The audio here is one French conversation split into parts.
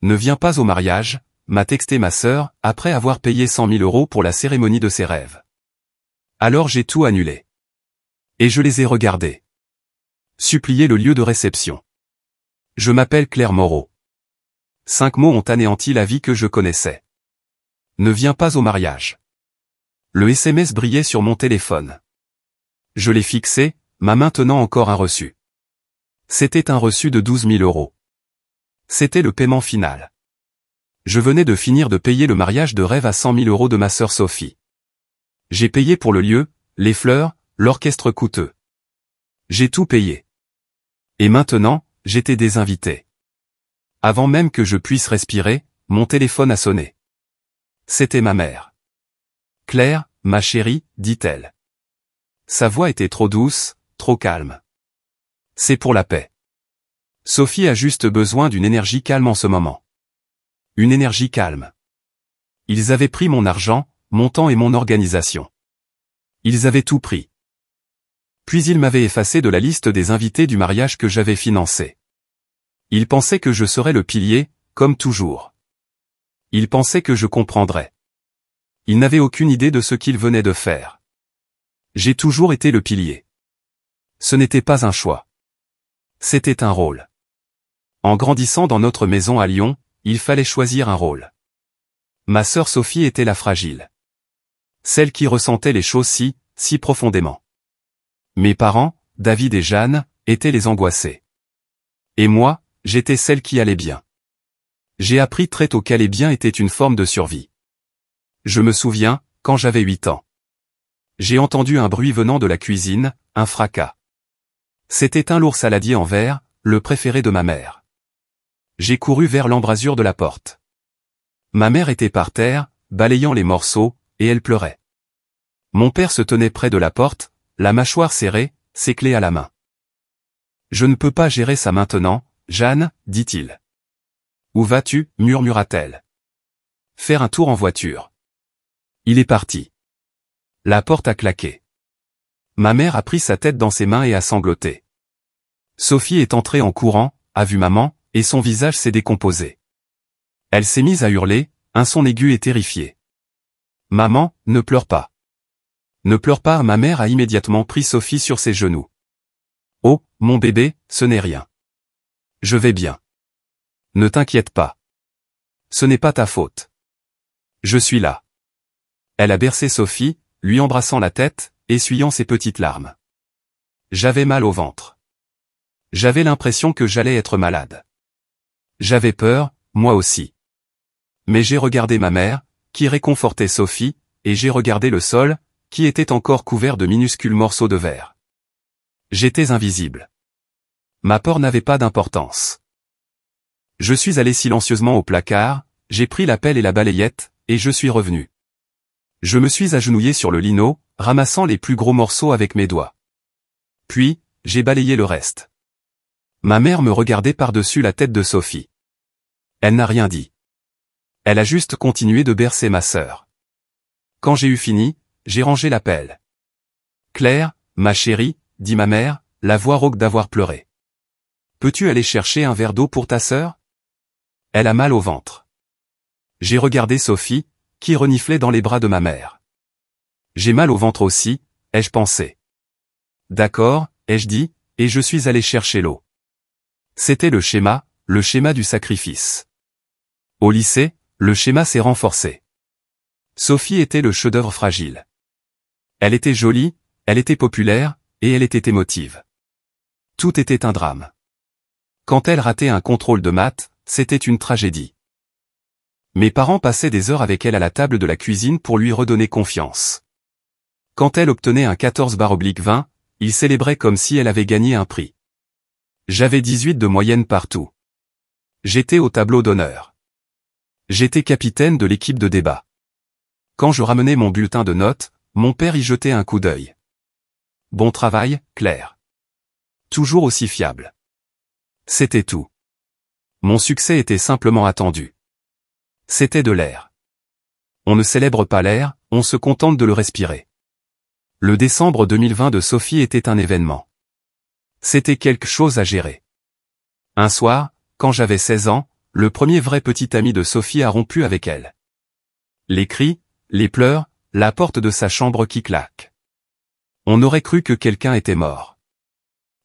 ne viens pas au mariage, m'a texté ma sœur, après avoir payé 100 000 € pour la cérémonie de ses rêves. Alors j'ai tout annulé. Et je les ai regardés. Supplier le lieu de réception. Je m'appelle Claire Moreau. 5 mots ont anéanti la vie que je connaissais. Ne viens pas au mariage. Le SMS brillait sur mon téléphone. Je l'ai fixé, m'a maintenant encore un reçu. C'était un reçu de 12 000 €. C'était le paiement final. Je venais de finir de payer le mariage de rêve à 100 000 € de ma sœur Sophie. J'ai payé pour le lieu, les fleurs, l'orchestre coûteux. J'ai tout payé. Et maintenant, j'étais désinvité. Avant même que je puisse respirer, mon téléphone a sonné. C'était ma mère. « Claire, ma chérie, dit-elle. » Sa voix était trop douce, trop calme. « C'est pour la paix. Sophie a juste besoin d'une énergie calme en ce moment. Une énergie calme. Ils avaient pris mon argent, mon temps et mon organisation. Ils avaient tout pris. Puis ils m'avaient effacé de la liste des invités du mariage que j'avais financé. Ils pensaient que je serais le pilier, comme toujours. Ils pensaient que je comprendrais. Ils n'avaient aucune idée de ce qu'ils venaient de faire. J'ai toujours été le pilier. Ce n'était pas un choix. C'était un rôle. En grandissant dans notre maison à Lyon, il fallait choisir un rôle. Ma sœur Sophie était la fragile. Celle qui ressentait les choses si profondément. Mes parents, David et Jeanne, étaient les angoissés. Et moi, j'étais celle qui allait bien. J'ai appris très tôt qu'aller bien était une forme de survie. Je me souviens, quand j'avais 8 ans. J'ai entendu un bruit venant de la cuisine, un fracas. C'était un lourd saladier en verre, le préféré de ma mère. J'ai couru vers l'embrasure de la porte. Ma mère était par terre, balayant les morceaux, et elle pleurait. Mon père se tenait près de la porte, la mâchoire serrée, ses clés à la main. « Je ne peux pas gérer ça maintenant, Jeanne, dit-il. »« Où vas-tu » murmura-t-elle. « Faire un tour en voiture. » Il est parti. La porte a claqué. Ma mère a pris sa tête dans ses mains et a sangloté. Sophie est entrée en courant, a vu maman, et son visage s'est décomposé. Elle s'est mise à hurler, un son aigu et terrifié. « Maman, ne pleure pas. Ne pleure pas » Ma mère a immédiatement pris Sophie sur ses genoux. « Oh, mon bébé, ce n'est rien. Je vais bien. Ne t'inquiète pas. Ce n'est pas ta faute. Je suis là. » Elle a bercé Sophie, lui embrassant la tête, essuyant ses petites larmes. J'avais mal au ventre. J'avais l'impression que j'allais être malade. J'avais peur, moi aussi. Mais j'ai regardé ma mère, qui réconfortait Sophie, et j'ai regardé le sol, qui était encore couvert de minuscules morceaux de verre. J'étais invisible. Ma peur n'avait pas d'importance. Je suis allé silencieusement au placard, j'ai pris la pelle et la balayette, et je suis revenu. Je me suis agenouillé sur le lino, ramassant les plus gros morceaux avec mes doigts. Puis, j'ai balayé le reste. Ma mère me regardait par-dessus la tête de Sophie. Elle n'a rien dit. Elle a juste continué de bercer ma sœur. Quand j'ai eu fini, j'ai rangé la pelle. « Claire, ma chérie, » dit ma mère, la voix rauque d'avoir pleuré. « Peux-tu aller chercher un verre d'eau pour ta sœur ? Elle a mal au ventre. » J'ai regardé Sophie, qui reniflait dans les bras de ma mère. « J'ai mal au ventre aussi, ai-je pensé. »« D'accord, ai-je dit, et je suis allé chercher l'eau. » C'était le schéma du sacrifice. Au lycée, le schéma s'est renforcé. Sophie était le chef-d'œuvre fragile. Elle était jolie, elle était populaire, et elle était émotive. Tout était un drame. Quand elle ratait un contrôle de maths, c'était une tragédie. Mes parents passaient des heures avec elle à la table de la cuisine pour lui redonner confiance. Quand elle obtenait un 14/20, ils célébraient comme si elle avait gagné un prix. J'avais 18 de moyenne partout. J'étais au tableau d'honneur. J'étais capitaine de l'équipe de débat. Quand je ramenais mon bulletin de notes, mon père y jetait un coup d'œil. Bon travail, Claire. Toujours aussi fiable. C'était tout. Mon succès était simplement attendu. C'était de l'air. On ne célèbre pas l'air, on se contente de le respirer. Le décembre 2020 de Sophie était un événement. C'était quelque chose à gérer. Un soir, quand j'avais 16 ans, le premier vrai petit ami de Sophie a rompu avec elle. Les cris, les pleurs, la porte de sa chambre qui claque. On aurait cru que quelqu'un était mort.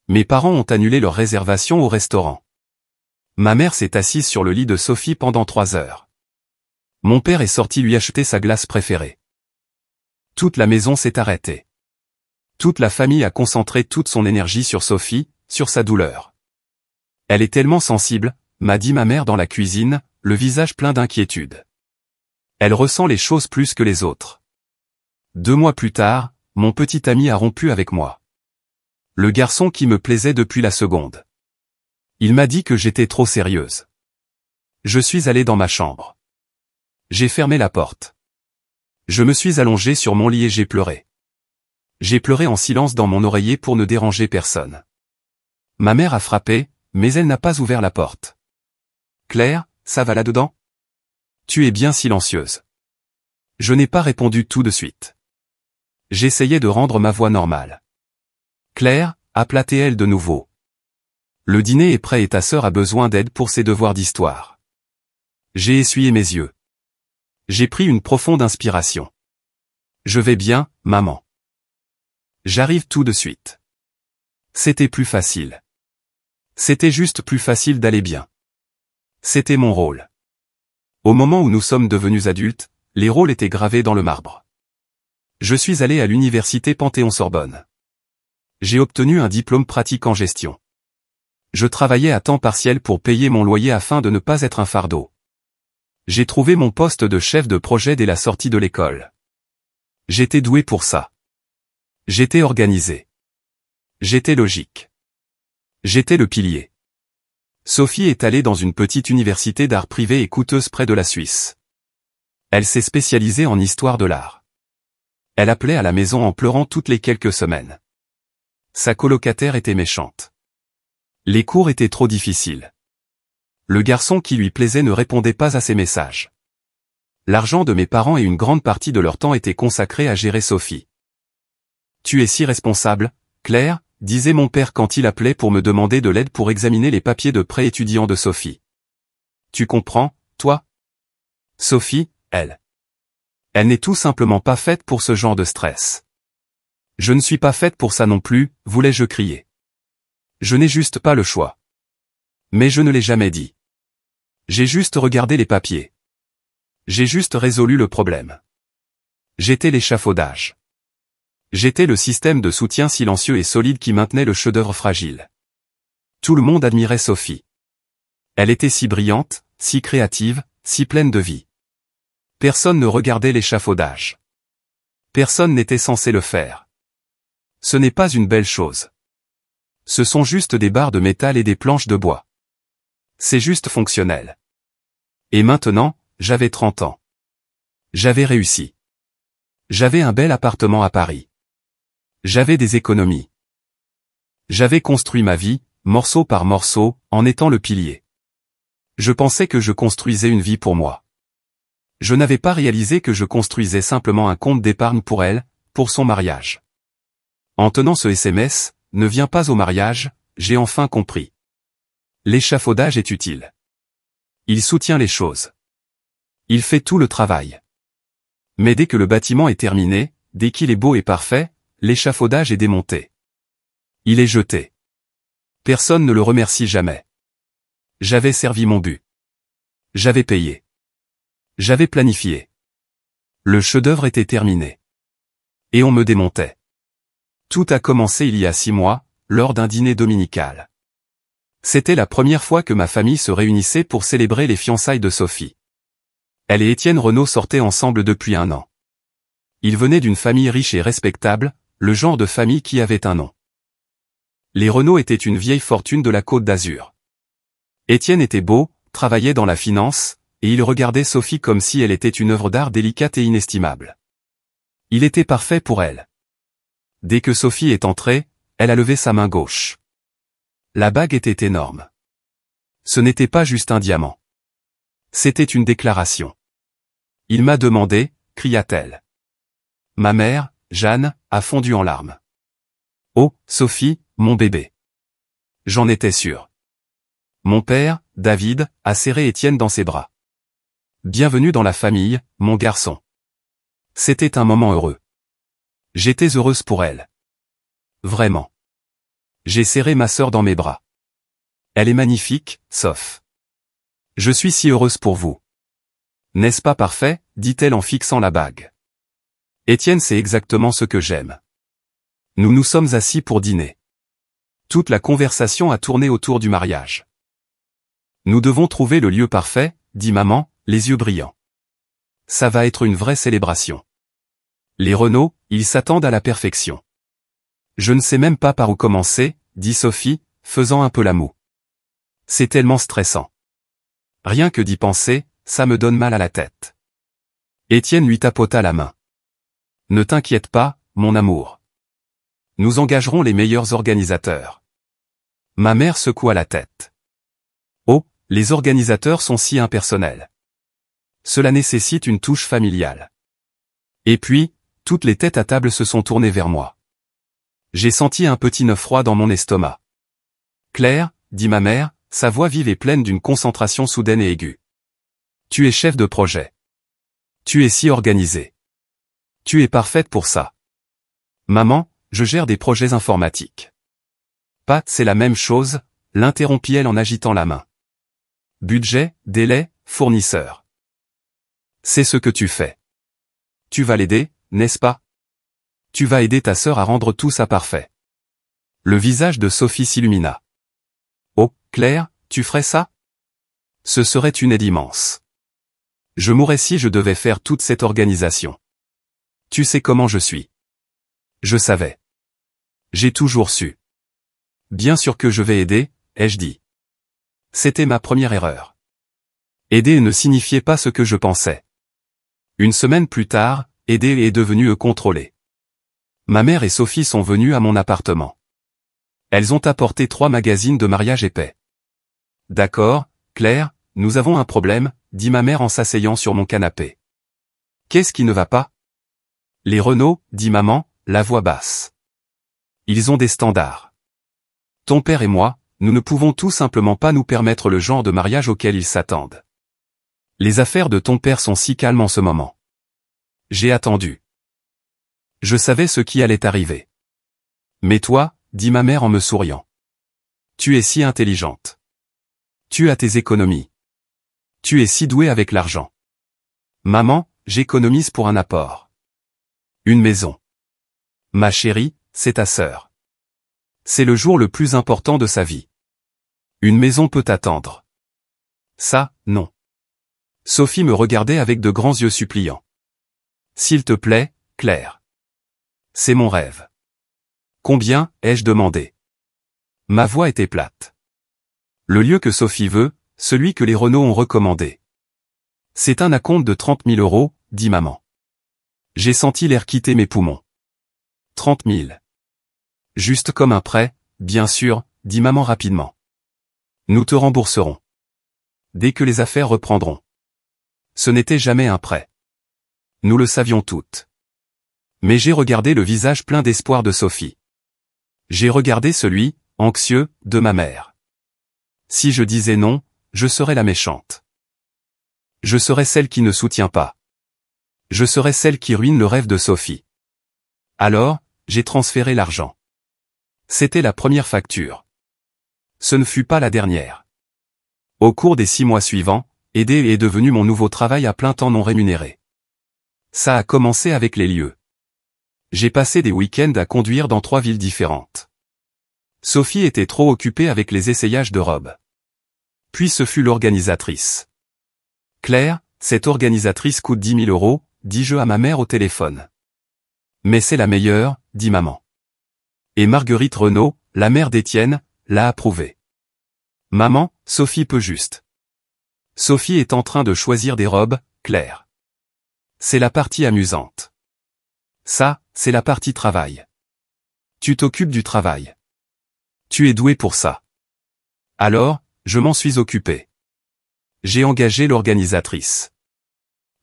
Mes parents ont annulé leur réservation au restaurant. Ma mère s'est assise sur le lit de Sophie pendant 3 heures. Mon père est sorti lui acheter sa glace préférée. Toute la maison s'est arrêtée. Toute la famille a concentré toute son énergie sur Sophie, sur sa douleur. Elle est tellement sensible, m'a dit ma mère dans la cuisine, le visage plein d'inquiétude. Elle ressent les choses plus que les autres. 2 mois plus tard, mon petit ami a rompu avec moi. Le garçon qui me plaisait depuis la seconde. Il m'a dit que j'étais trop sérieuse. Je suis allé dans ma chambre. J'ai fermé la porte. Je me suis allongé sur mon lit et j'ai pleuré. J'ai pleuré en silence dans mon oreiller pour ne déranger personne. Ma mère a frappé, mais elle n'a pas ouvert la porte. Claire, ça va là-dedans? Tu es bien silencieuse. Je n'ai pas répondu tout de suite. J'essayais de rendre ma voix normale. Claire, appelait-elle de nouveau. Le dîner est prêt et ta sœur a besoin d'aide pour ses devoirs d'histoire. J'ai essuyé mes yeux. J'ai pris une profonde inspiration. Je vais bien, maman. J'arrive tout de suite. C'était plus facile. C'était juste plus facile d'aller bien. C'était mon rôle. Au moment où nous sommes devenus adultes, les rôles étaient gravés dans le marbre. Je suis allé à l'université Panthéon-Sorbonne. J'ai obtenu un diplôme pratique en gestion. Je travaillais à temps partiel pour payer mon loyer afin de ne pas être un fardeau. J'ai trouvé mon poste de chef de projet dès la sortie de l'école. J'étais doué pour ça. J'étais organisé. J'étais logique. J'étais le pilier. Sophie est allée dans une petite université d'art privée et coûteuse près de la Suisse. Elle s'est spécialisée en histoire de l'art. Elle appelait à la maison en pleurant toutes les quelques semaines. Sa colocataire était méchante. Les cours étaient trop difficiles. Le garçon qui lui plaisait ne répondait pas à ses messages. L'argent de mes parents et une grande partie de leur temps étaient consacrés à gérer Sophie. Tu es si responsable, Claire, disait mon père quand il appelait pour me demander de l'aide pour examiner les papiers de prêt étudiant de Sophie. Tu comprends, toi? Sophie, elle n'est tout simplement pas faite pour ce genre de stress. Je ne suis pas faite pour ça non plus, voulais-je crier. Je n'ai juste pas le choix. Mais je ne l'ai jamais dit. J'ai juste regardé les papiers. J'ai juste résolu le problème. J'étais l'échafaudage. J'étais le système de soutien silencieux et solide qui maintenait le chef-d'œuvre fragile. Tout le monde admirait Sophie. Elle était si brillante, si créative, si pleine de vie. Personne ne regardait l'échafaudage. Personne n'était censé le faire. Ce n'est pas une belle chose. Ce sont juste des barres de métal et des planches de bois. C'est juste fonctionnel. Et maintenant, j'avais 30 ans. J'avais réussi. J'avais un bel appartement à Paris. J'avais des économies. J'avais construit ma vie, morceau par morceau, en étant le pilier. Je pensais que je construisais une vie pour moi. Je n'avais pas réalisé que je construisais simplement un compte d'épargne pour elle, pour son mariage. En tenant ce SMS, ne viens pas au mariage, j'ai enfin compris. L'échafaudage est utile. Il soutient les choses. Il fait tout le travail. Mais dès que le bâtiment est terminé, dès qu'il est beau et parfait, l'échafaudage est démonté. Il est jeté. Personne ne le remercie jamais. J'avais servi mon but. J'avais payé. J'avais planifié. Le chef-d'œuvre était terminé. Et on me démontait. Tout a commencé il y a 6 mois, lors d'un dîner dominical. C'était la première fois que ma famille se réunissait pour célébrer les fiançailles de Sophie. Elle et Étienne Renaud sortaient ensemble depuis 1 an. Ils venaient d'une famille riche et respectable, le genre de famille qui avait un nom. Les Renaud étaient une vieille fortune de la Côte d'Azur. Étienne était beau, travaillait dans la finance, et il regardait Sophie comme si elle était une œuvre d'art délicate et inestimable. Il était parfait pour elle. Dès que Sophie est entrée, elle a levé sa main gauche. La bague était énorme. Ce n'était pas juste un diamant. C'était une déclaration. Il m'a demandé, cria-t-elle. Ma mère, Jeanne, a fondu en larmes. Oh, Sophie, mon bébé. J'en étais sûr. Mon père, David, a serré Étienne dans ses bras. Bienvenue dans la famille, mon garçon. C'était un moment heureux. J'étais heureuse pour elle. Vraiment. J'ai serré ma sœur dans mes bras. Elle est magnifique, sauf. Je suis si heureuse pour vous. N'est-ce pas parfait, dit-elle en fixant la bague. Étienne, c'est exactement ce que j'aime. Nous nous sommes assis pour dîner. Toute la conversation a tourné autour du mariage. Nous devons trouver le lieu parfait, dit maman, les yeux brillants. Ça va être une vraie célébration. Les Renaud, ils s'attendent à la perfection. Je ne sais même pas par où commencer, dit Sophie, faisant un peu la moue. C'est tellement stressant. Rien que d'y penser, ça me donne mal à la tête. Étienne lui tapota la main. Ne t'inquiète pas, mon amour. Nous engagerons les meilleurs organisateurs. Ma mère secoua la tête. Oh, les organisateurs sont si impersonnels. Cela nécessite une touche familiale. Et puis, toutes les têtes à table se sont tournées vers moi. J'ai senti un petit nœud froid dans mon estomac. Claire, dit ma mère, sa voix vive et pleine d'une concentration soudaine et aiguë. Tu es chef de projet. Tu es si organisée. Tu es parfaite pour ça. Maman, je gère des projets informatiques. Pas, c'est la même chose, l'interrompit-elle en agitant la main. Budget, délai, fournisseur. C'est ce que tu fais. Tu vas l'aider, n'est-ce pas? Tu vas aider ta sœur à rendre tout ça parfait. Le visage de Sophie s'illumina. Oh, Claire, tu ferais ça? Ce serait une aide immense. Je mourrais si je devais faire toute cette organisation. Tu sais comment je suis. Je savais. J'ai toujours su. Bien sûr que je vais aider, ai-je dit. C'était ma première erreur. Aider ne signifiait pas ce que je pensais. Une semaine plus tard, aider est devenu contrôler. Ma mère et Sophie sont venues à mon appartement. Elles ont apporté 3 magazines de mariage épais. D'accord, Claire, nous avons un problème, dit ma mère en s'asseyant sur mon canapé. Qu'est-ce qui ne va pas? Les Renaud, dit maman, la voix basse. Ils ont des standards. Ton père et moi, nous ne pouvons tout simplement pas nous permettre le genre de mariage auquel ils s'attendent. Les affaires de ton père sont si calmes en ce moment. J'ai attendu. Je savais ce qui allait arriver. Mais toi, dit ma mère en me souriant. Tu es si intelligente. Tu as tes économies. Tu es si douée avec l'argent. Maman, j'économise pour un apport. Une maison. Ma chérie, c'est ta sœur. C'est le jour le plus important de sa vie. Une maison peut attendre. Ça, non. Sophie me regardait avec de grands yeux suppliants. S'il te plaît, Claire. C'est mon rêve. Combien, ai-je demandé? Ma voix était plate. Le lieu que Sophie veut, celui que les Renaud ont recommandé. C'est un acompte de 30 000 €, dit maman. J'ai senti l'air quitter mes poumons. 30 000. Juste comme un prêt, bien sûr, dit maman rapidement. Nous te rembourserons. Dès que les affaires reprendront. Ce n'était jamais un prêt. Nous le savions toutes. Mais j'ai regardé le visage plein d'espoir de Sophie. J'ai regardé celui, anxieux, de ma mère. Si je disais non, je serais la méchante. Je serais celle qui ne soutient pas. Je serais celle qui ruine le rêve de Sophie. Alors, j'ai transféré l'argent. C'était la première facture. Ce ne fut pas la dernière. Au cours des 6 mois suivants, aider est devenu mon nouveau travail à plein temps non rémunéré. Ça a commencé avec les lieux. J'ai passé des week-ends à conduire dans 3 villes différentes. Sophie était trop occupée avec les essayages de robes. Puis ce fut l'organisatrice. Claire, cette organisatrice coûte 10 000 €, dis-je à ma mère au téléphone. Mais c'est la meilleure, dit maman. Et Marguerite Renaud, la mère d'Étienne, l'a approuvée. Maman, Sophie peut juste. Sophie est en train de choisir des robes, Claire. C'est la partie amusante. Ça, c'est la partie travail. Tu t'occupes du travail. Tu es doué pour ça. Alors, je m'en suis occupé. J'ai engagé l'organisatrice.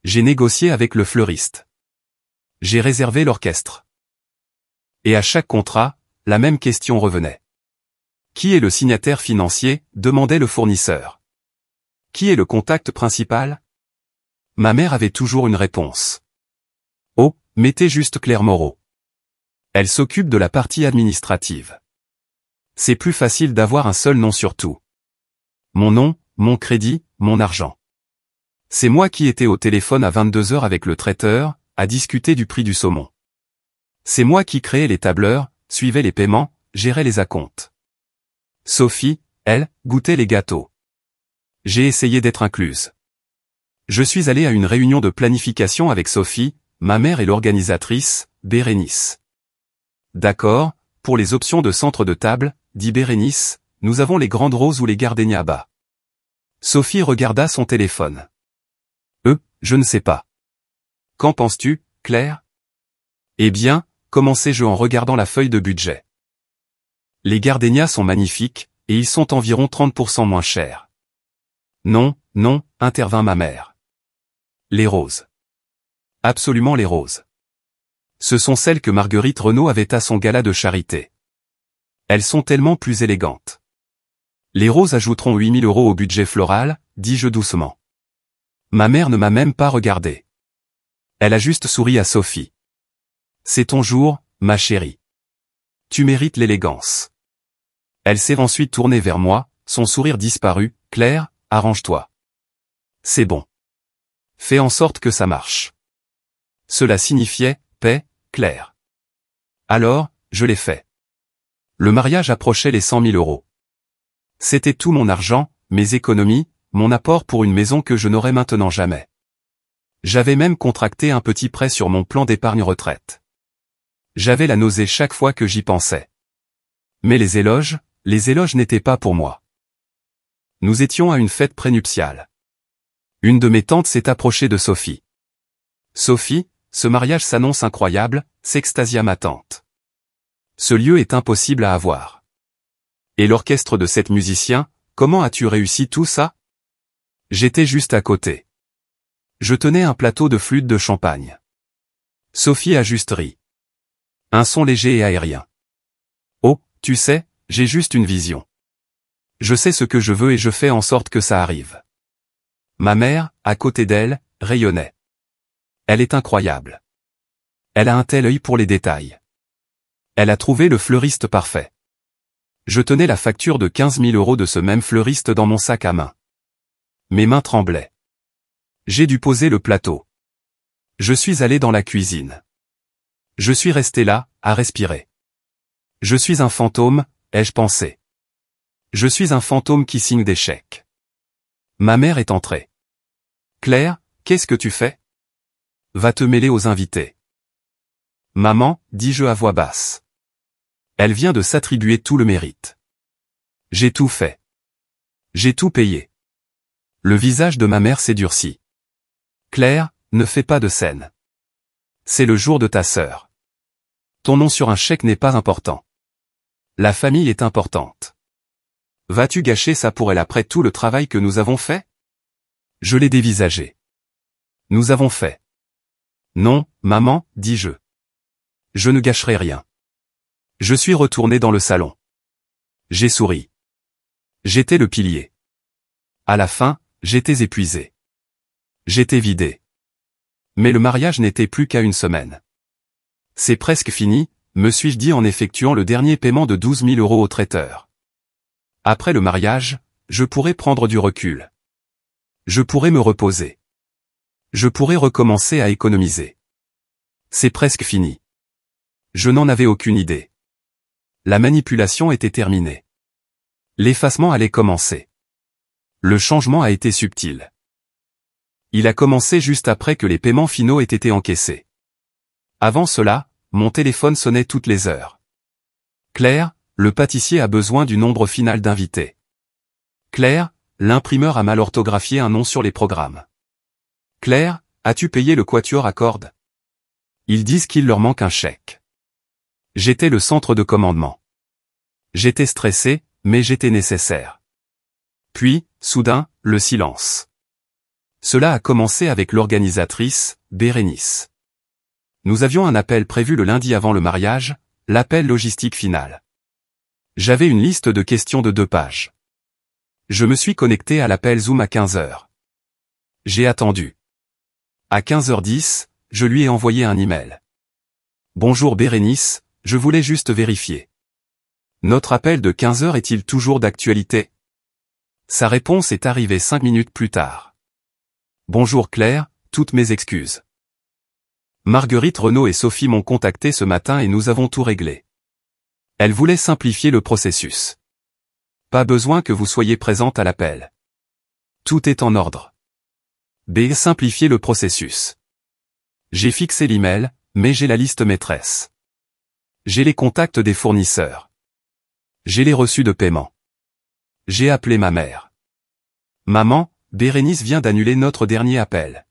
J'ai négocié avec le fleuriste. J'ai réservé l'orchestre. Et à chaque contrat, la même question revenait. Qui est le signataire financier, demandait le fournisseur. Qui est le contact principal? Ma mère avait toujours une réponse. Oh, mettez juste Claire Moreau. Elle s'occupe de la partie administrative. C'est plus facile d'avoir un seul nom sur tout. Mon nom, mon crédit, mon argent. C'est moi qui étais au téléphone à 22h avec le traiteur, à discuter du prix du saumon. C'est moi qui créais les tableurs, suivais les paiements, gérais les acomptes. Sophie, elle, goûtait les gâteaux. J'ai essayé d'être incluse. Je suis allé à une réunion de planification avec Sophie, ma mère et l'organisatrice, Bérénice. D'accord, pour les options de centre de table, dit Bérénice, nous avons les grandes roses ou les gardénias bas. Sophie regarda son téléphone. Je ne sais pas. Qu'en penses-tu, Claire? Eh bien, commençai-je en regardant la feuille de budget. Les gardénias sont magnifiques, et ils sont environ 30% moins chers. Non, non, intervint ma mère. Les roses. Absolument les roses. Ce sont celles que Marguerite Renaud avait à son gala de charité. Elles sont tellement plus élégantes. Les roses ajouteront 8 000 € au budget floral, dis-je doucement. Ma mère ne m'a même pas regardé. Elle a juste souri à Sophie. C'est ton jour, ma chérie. Tu mérites l'élégance. Elle s'est ensuite tournée vers moi, son sourire disparu. Claire, arrange-toi. C'est bon. Fais en sorte que ça marche. Cela signifiait, paix, Claire. Alors, je l'ai fait. Le mariage approchait les 100 000 €. C'était tout mon argent, mes économies, mon apport pour une maison que je n'aurais maintenant jamais. J'avais même contracté un petit prêt sur mon plan d'épargne retraite. J'avais la nausée chaque fois que j'y pensais. Mais les éloges n'étaient pas pour moi. Nous étions à une fête prénuptiale. Une de mes tantes s'est approchée de Sophie. Sophie, ce mariage s'annonce incroyable, s'extasia ma tante. Ce lieu est impossible à avoir. Et l'orchestre de 7 musiciens, comment as-tu réussi tout ça? J'étais juste à côté. Je tenais un plateau de flûte de champagne. Sophie a juste ri. Un son léger et aérien. Oh, tu sais, j'ai juste une vision. Je sais ce que je veux et je fais en sorte que ça arrive. Ma mère, à côté d'elle, rayonnait. Elle est incroyable. Elle a un tel œil pour les détails. Elle a trouvé le fleuriste parfait. Je tenais la facture de 15 000 € de ce même fleuriste dans mon sac à main. Mes mains tremblaient. J'ai dû poser le plateau. Je suis allé dans la cuisine. Je suis resté là, à respirer. Je suis un fantôme, ai-je pensé. Je suis un fantôme qui signe des chèques. Ma mère est entrée. Claire, qu'est-ce que tu fais? Va te mêler aux invités. Maman, dis-je à voix basse. Elle vient de s'attribuer tout le mérite. J'ai tout fait. J'ai tout payé. Le visage de ma mère s'est durci. Claire, ne fais pas de scène. C'est le jour de ta sœur. Ton nom sur un chèque n'est pas important. La famille est importante. Vas-tu gâcher ça pour elle après tout le travail que nous avons fait? Je l'ai dévisagé. Nous avons fait. Non, maman, dis-je. Je ne gâcherai rien. Je suis retourné dans le salon. J'ai souri. J'étais le pilier. À la fin, j'étais épuisé. J'étais vidé. Mais le mariage n'était plus qu'à une semaine. C'est presque fini, me suis-je dit en effectuant le dernier paiement de 12 000 € au traiteur. Après le mariage, je pourrais prendre du recul. Je pourrais me reposer. Je pourrais recommencer à économiser. C'est presque fini. Je n'en avais aucune idée. La manipulation était terminée. L'effacement allait commencer. Le changement a été subtil. Il a commencé juste après que les paiements finaux aient été encaissés. Avant cela, mon téléphone sonnait toutes les heures. Claire, le pâtissier a besoin du nombre final d'invités. Claire, l'imprimeur a mal orthographié un nom sur les programmes. Claire, as-tu payé le quatuor à cordes? Ils disent qu'il leur manque un chèque. J'étais le centre de commandement. J'étais stressé, mais j'étais nécessaire. Puis, soudain, le silence. Cela a commencé avec l'organisatrice, Bérénice. Nous avions un appel prévu le lundi avant le mariage, l'appel logistique final. J'avais une liste de questions de 2 pages. Je me suis connecté à l'appel Zoom à 15 heures. J'ai attendu. À 15h10, je lui ai envoyé un email. Bonjour Bérénice, je voulais juste vérifier. Notre appel de 15 heures est-il toujours d'actualité? Sa réponse est arrivée 5 minutes plus tard. Bonjour Claire, toutes mes excuses. Marguerite Renaud et Sophie m'ont contacté ce matin et nous avons tout réglé. Elles voulaient simplifier le processus. Pas besoin que vous soyez présente à l'appel. Tout est en ordre. B. Simplifier le processus. J'ai fixé l'email, mais j'ai la liste maîtresse. J'ai les contacts des fournisseurs. J'ai les reçus de paiement. J'ai appelé ma mère. Maman, Bérénice vient d'annuler notre dernier appel.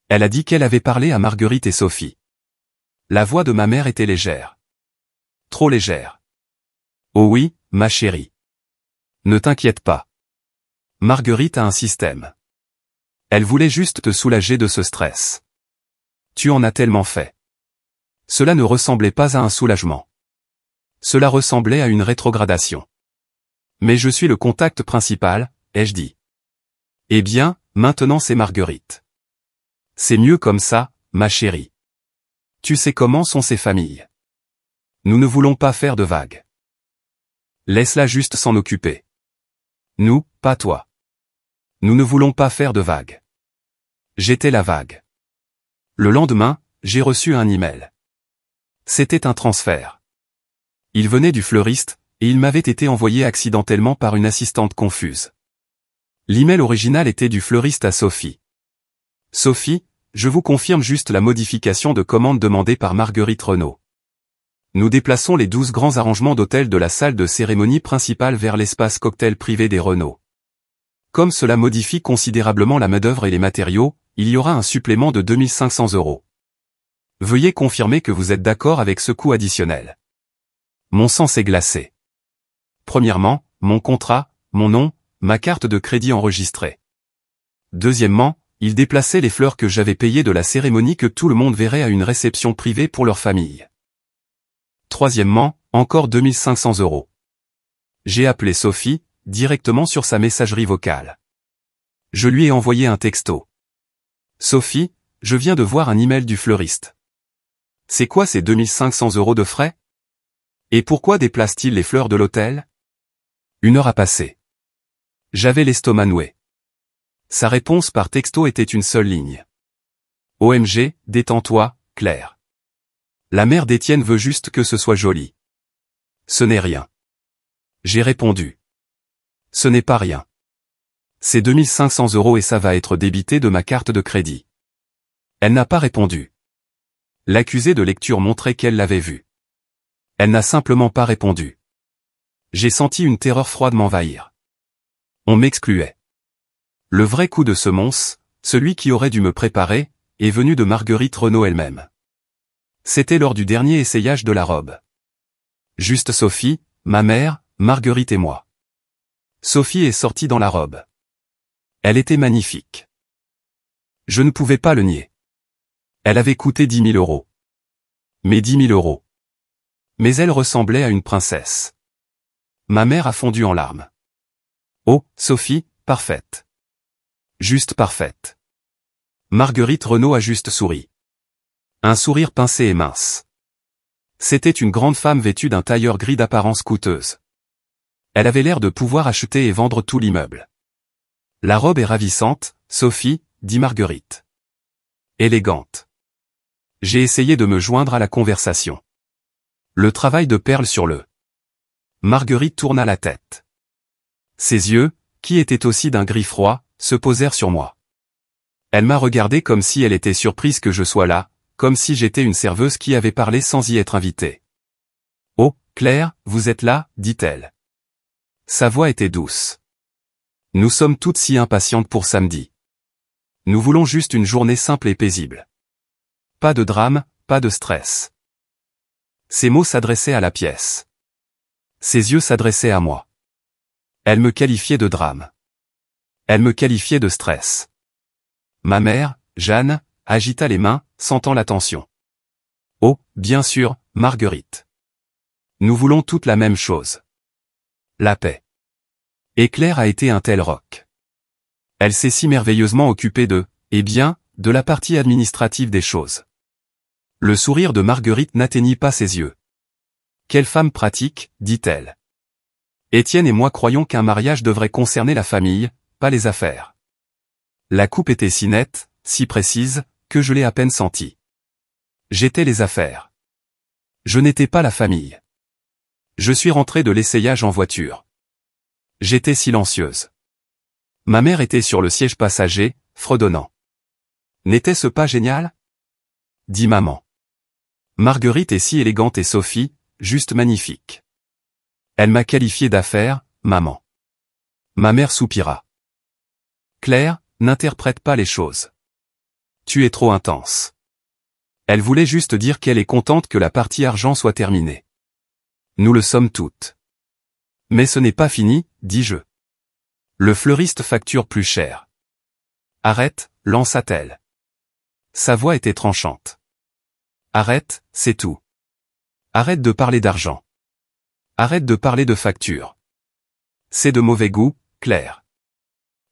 Elle a dit qu'elle avait parlé à Marguerite et Sophie. La voix de ma mère était légère. Trop légère. Oh oui, ma chérie. Ne t'inquiète pas. Marguerite a un système. Elle voulait juste te soulager de ce stress. Tu en as tellement fait. Cela ne ressemblait pas à un soulagement. Cela ressemblait à une rétrogradation. Mais je suis le contact principal, ai-je dit. Eh bien, maintenant c'est Marguerite. C'est mieux comme ça, ma chérie. Tu sais comment sont ces familles. Nous ne voulons pas faire de vagues. Laisse-la juste s'en occuper. Nous, pas toi. Nous ne voulons pas faire de vagues. J'étais la vague. Le lendemain, j'ai reçu un email. C'était un transfert. Il venait du fleuriste, et il m'avait été envoyé accidentellement par une assistante confuse. L'email original était du fleuriste à Sophie. Sophie, je vous confirme juste la modification de commande demandée par Marguerite Renaud. Nous déplaçons les 12 grands arrangements d'hôtel de la salle de cérémonie principale vers l'espace cocktail privé des Renaud. Comme cela modifie considérablement la main-d'œuvre et les matériaux, il y aura un supplément de 2500 €. Veuillez confirmer que vous êtes d'accord avec ce coût additionnel. Mon sang s'est glacé. Premièrement, mon contrat, mon nom, ma carte de crédit enregistrée. Deuxièmement, il déplaçait les fleurs que j'avais payées de la cérémonie que tout le monde verrait à une réception privée pour leur famille. Troisièmement, encore 2500 €. J'ai appelé Sophie, directement sur sa messagerie vocale. Je lui ai envoyé un texto. Sophie, je viens de voir un email du fleuriste. C'est quoi ces 2500 € de frais? Et pourquoi déplace-t-il les fleurs de l'hôtel? 1 heure a passé. J'avais l'estomac noué. Sa réponse par texto était une seule ligne. OMG, détends-toi, Claire. La mère d'Étienne veut juste que ce soit joli. Ce n'est rien. J'ai répondu. Ce n'est pas rien. C'est 2500 € et ça va être débité de ma carte de crédit. Elle n'a pas répondu. L'accusé de lecture montrait qu'elle l'avait vu. Elle n'a simplement pas répondu. J'ai senti une terreur froide m'envahir. On m'excluait. Le vrai coup de semonce, celui qui aurait dû me préparer, est venu de Marguerite Renaud elle-même. C'était lors du dernier essayage de la robe. Juste Sophie, ma mère, Marguerite et moi. Sophie est sortie dans la robe. Elle était magnifique. Je ne pouvais pas le nier. Elle avait coûté 10 000 €. Mais 10 000 €. Mais elle ressemblait à une princesse. Ma mère a fondu en larmes. Oh, Sophie, parfaite. Juste parfaite. Marguerite Renaud a juste souri. Un sourire pincé et mince. C'était une grande femme vêtue d'un tailleur gris d'apparence coûteuse. Elle avait l'air de pouvoir acheter et vendre tout l'immeuble. La robe est ravissante, Sophie, dit Marguerite. Élégante. J'ai essayé de me joindre à la conversation. Le travail de perles sur le. Marguerite tourna la tête. Ses yeux, qui étaient aussi d'un gris froid, se posèrent sur moi. Elle m'a regardé comme si elle était surprise que je sois là, comme si j'étais une serveuse qui avait parlé sans y être invitée. Oh, Claire, vous êtes là, dit-elle. Sa voix était douce. Nous sommes toutes si impatientes pour samedi. Nous voulons juste une journée simple et paisible. Pas de drame, pas de stress. Ces mots s'adressaient à la pièce. Ses yeux s'adressaient à moi. Elle me qualifiait de drame. Elle me qualifiait de stress. Ma mère, Jeanne, agita les mains, sentant la tension. Oh, bien sûr, Marguerite. Nous voulons toutes la même chose. La paix. Et Claire a été un tel roc. Elle s'est si merveilleusement occupée de la partie administrative des choses. Le sourire de Marguerite n'atteignit pas ses yeux. Quelle femme pratique, dit-elle. Étienne et moi croyons qu'un mariage devrait concerner la famille, pas les affaires. La coupe était si nette, si précise, que je l'ai à peine sentie. J'étais les affaires. Je n'étais pas la famille. Je suis rentré de l'essayage en voiture. J'étais silencieuse. Ma mère était sur le siège passager, fredonnant. N'était-ce pas génial? Dit maman. Marguerite est si élégante et Sophie, juste magnifique. Elle m'a qualifié d'affaire, maman. Ma mère soupira. Claire, n'interprète pas les choses. Tu es trop intense. Elle voulait juste dire qu'elle est contente que la partie argent soit terminée. Nous le sommes toutes. Mais ce n'est pas fini, dis-je. Le fleuriste facture plus cher. Arrête, lança-t-elle. Sa voix était tranchante. Arrête, c'est tout. Arrête de parler d'argent. Arrête de parler de facture. C'est de mauvais goût, Claire.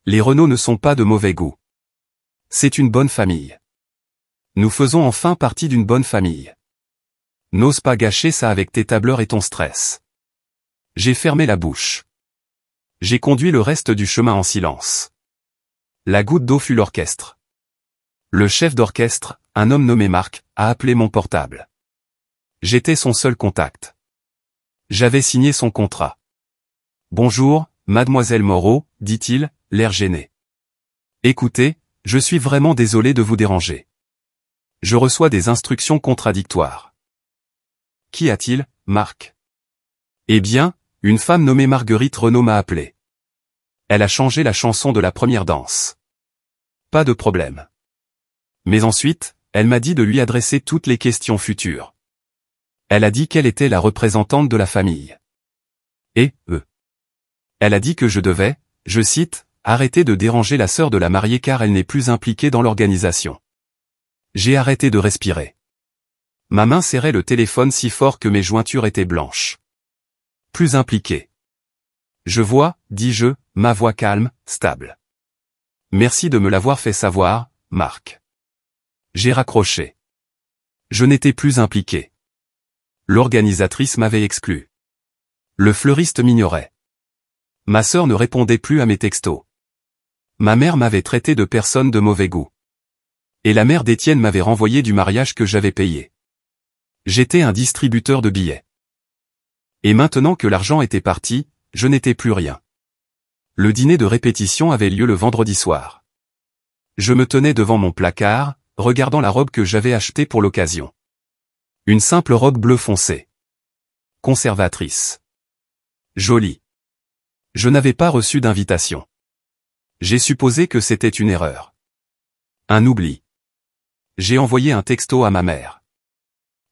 Les Renault ne sont pas de mauvais goût. C'est une bonne famille. Nous faisons enfin partie d'une bonne famille. N'ose pas gâcher ça avec tes tableurs et ton stress. J'ai fermé la bouche. J'ai conduit le reste du chemin en silence. La goutte d'eau fut l'orchestre. Le chef d'orchestre, un homme nommé Marc, a appelé mon portable. J'étais son seul contact. J'avais signé son contrat. Bonjour, mademoiselle Moreau, dit-il, l'air gêné. Écoutez, je suis vraiment désolé de vous déranger. Je reçois des instructions contradictoires. Qu'y a-t-il, Marc? Eh bien, une femme nommée Marguerite Renaud m'a appelé. Elle a changé la chanson de la première danse. Pas de problème. Mais ensuite, elle m'a dit de lui adresser toutes les questions futures. Elle a dit qu'elle était la représentante de la famille. Elle a dit que je devais, je cite, arrêter de déranger la sœur de la mariée car elle n'est plus impliquée dans l'organisation. J'ai arrêté de respirer. Ma main serrait le téléphone si fort que mes jointures étaient blanches. Plus impliquée. Je vois, dis-je, ma voix calme, stable. Merci de me l'avoir fait savoir, Marc. J'ai raccroché. Je n'étais plus impliqué. L'organisatrice m'avait exclu. Le fleuriste m'ignorait. Ma sœur ne répondait plus à mes textos. Ma mère m'avait traité de personne de mauvais goût. Et la mère d'Étienne m'avait renvoyé du mariage que j'avais payé. J'étais un distributeur de billets. Et maintenant que l'argent était parti, je n'étais plus rien. Le dîner de répétition avait lieu le vendredi soir. Je me tenais devant mon placard, regardant la robe que j'avais achetée pour l'occasion. Une simple robe bleu foncé. Conservatrice. Jolie. Je n'avais pas reçu d'invitation. J'ai supposé que c'était une erreur. Un oubli. J'ai envoyé un texto à ma mère.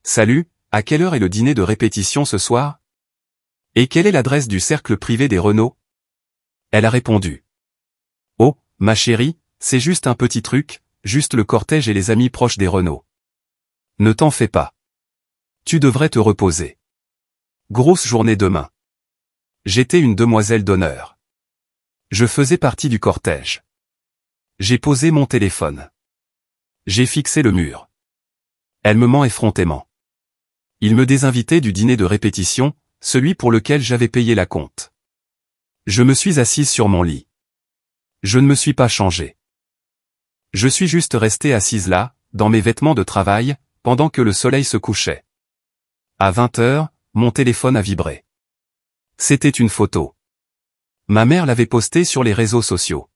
Salut, à quelle heure est le dîner de répétition ce soir? Et quelle est l'adresse du cercle privé des Renault? Elle a répondu. Oh, ma chérie, c'est juste un petit truc, juste le cortège et les amis proches des Renault. Ne t'en fais pas. Tu devrais te reposer. Grosse journée demain. J'étais une demoiselle d'honneur. Je faisais partie du cortège. J'ai posé mon téléphone. J'ai fixé le mur. Elle me ment effrontément. Il me désinvitait du dîner de répétition, celui pour lequel j'avais payé la compte. Je me suis assise sur mon lit. Je ne me suis pas changée. Je suis juste restée assise là, dans mes vêtements de travail, pendant que le soleil se couchait. À 20 heures, mon téléphone a vibré. C'était une photo. Ma mère l'avait postée sur les réseaux sociaux.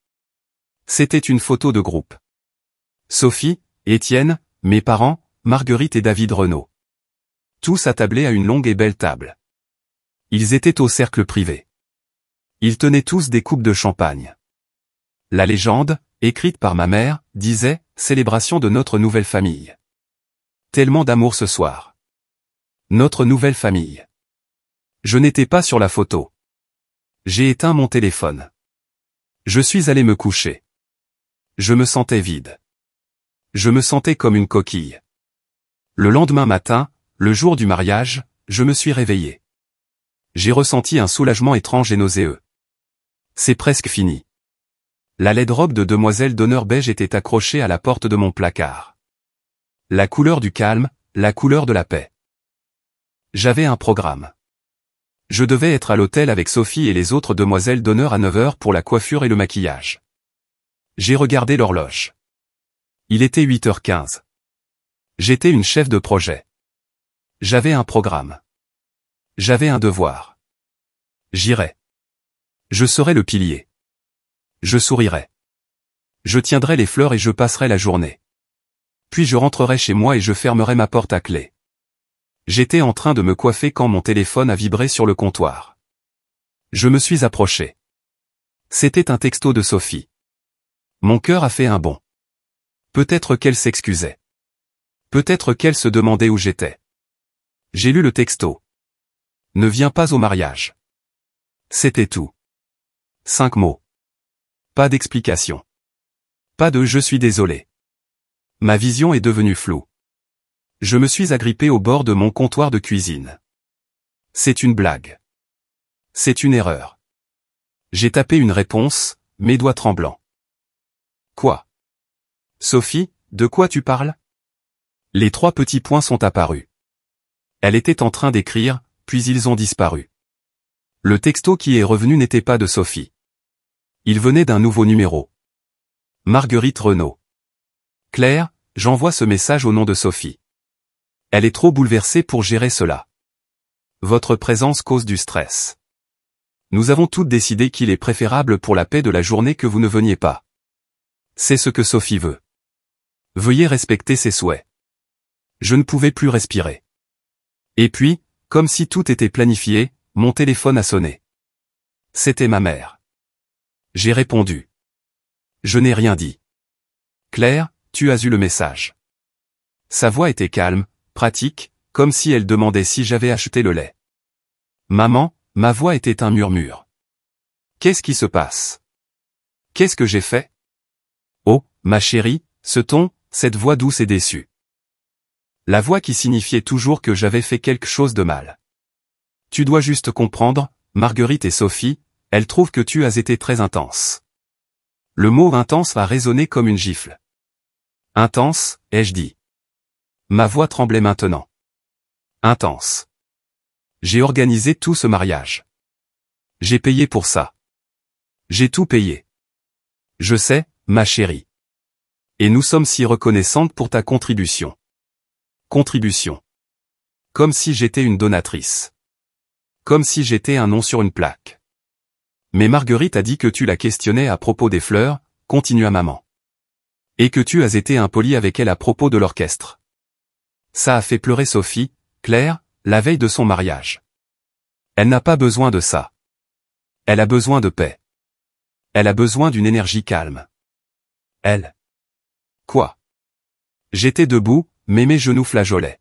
C'était une photo de groupe. Sophie, Étienne, mes parents, Marguerite et David Renaud. Tous attablés à une longue et belle table. Ils étaient au cercle privé. Ils tenaient tous des coupes de champagne. La légende, écrite par ma mère, disait « Célébration de notre nouvelle famille ». Tellement d'amour ce soir. Notre nouvelle famille. Je n'étais pas sur la photo. J'ai éteint mon téléphone. Je suis allé me coucher. Je me sentais vide. Je me sentais comme une coquille. Le lendemain matin, le jour du mariage, je me suis réveillé. J'ai ressenti un soulagement étrange et nauséeux. C'est presque fini. La laide robe de demoiselle d'honneur beige était accrochée à la porte de mon placard. La couleur du calme, la couleur de la paix. J'avais un programme. Je devais être à l'hôtel avec Sophie et les autres demoiselles d'honneur à 9 heures pour la coiffure et le maquillage. J'ai regardé l'horloge. Il était 8h15. J'étais une chef de projet. J'avais un programme. J'avais un devoir. J'irais. Je serais le pilier. Je sourirais. Je tiendrais les fleurs et je passerais la journée. Puis je rentrerais chez moi et je fermerais ma porte à clé. J'étais en train de me coiffer quand mon téléphone a vibré sur le comptoir. Je me suis approché. C'était un texto de Sophie. Mon cœur a fait un bond. Peut-être qu'elle s'excusait. Peut-être qu'elle se demandait où j'étais. J'ai lu le texto. Ne viens pas au mariage. C'était tout. 5 mots. Pas d'explication. Pas de je suis désolé. Ma vision est devenue floue. Je me suis agrippé au bord de mon comptoir de cuisine. C'est une blague. C'est une erreur. J'ai tapé une réponse, mes doigts tremblants. Quoi? Sophie, de quoi tu parles? Les 3 petits points sont apparus. Elle était en train d'écrire, puis ils ont disparu. Le texto qui est revenu n'était pas de Sophie. Il venait d'un nouveau numéro. Marguerite Renaud. Claire, j'envoie ce message au nom de Sophie. Elle est trop bouleversée pour gérer cela. Votre présence cause du stress. Nous avons toutes décidé qu'il est préférable pour la paix de la journée que vous ne veniez pas. C'est ce que Sophie veut. Veuillez respecter ses souhaits. Je ne pouvais plus respirer. Et puis, comme si tout était planifié, mon téléphone a sonné. C'était ma mère. J'ai répondu. Je n'ai rien dit. Claire, tu as eu le message. Sa voix était calme, pratique, comme si elle demandait si j'avais acheté le lait. Maman, ma voix était un murmure. Qu'est-ce qui se passe? Qu'est-ce que j'ai fait? Oh, ma chérie, ce ton, cette voix douce et déçue. La voix qui signifiait toujours que j'avais fait quelque chose de mal. Tu dois juste comprendre, Marguerite et Sophie, elles trouvent que tu as été très intense. Le mot intense a résonné comme une gifle. Intense, ai-je dit. Ma voix tremblait maintenant. Intense. J'ai organisé tout ce mariage. J'ai payé pour ça. J'ai tout payé. Je sais, ma chérie. Et nous sommes si reconnaissantes pour ta contribution. Contribution. Comme si j'étais une donatrice. Comme si j'étais un nom sur une plaque. Mais Marguerite a dit que tu la questionnais à propos des fleurs, continua maman. Et que tu as été impoli avec elle à propos de l'orchestre. Ça a fait pleurer Sophie, Claire, la veille de son mariage. Elle n'a pas besoin de ça. Elle a besoin de paix. Elle a besoin d'une énergie calme. Elle. Quoi? J'étais debout, mais mes genoux flageolaient.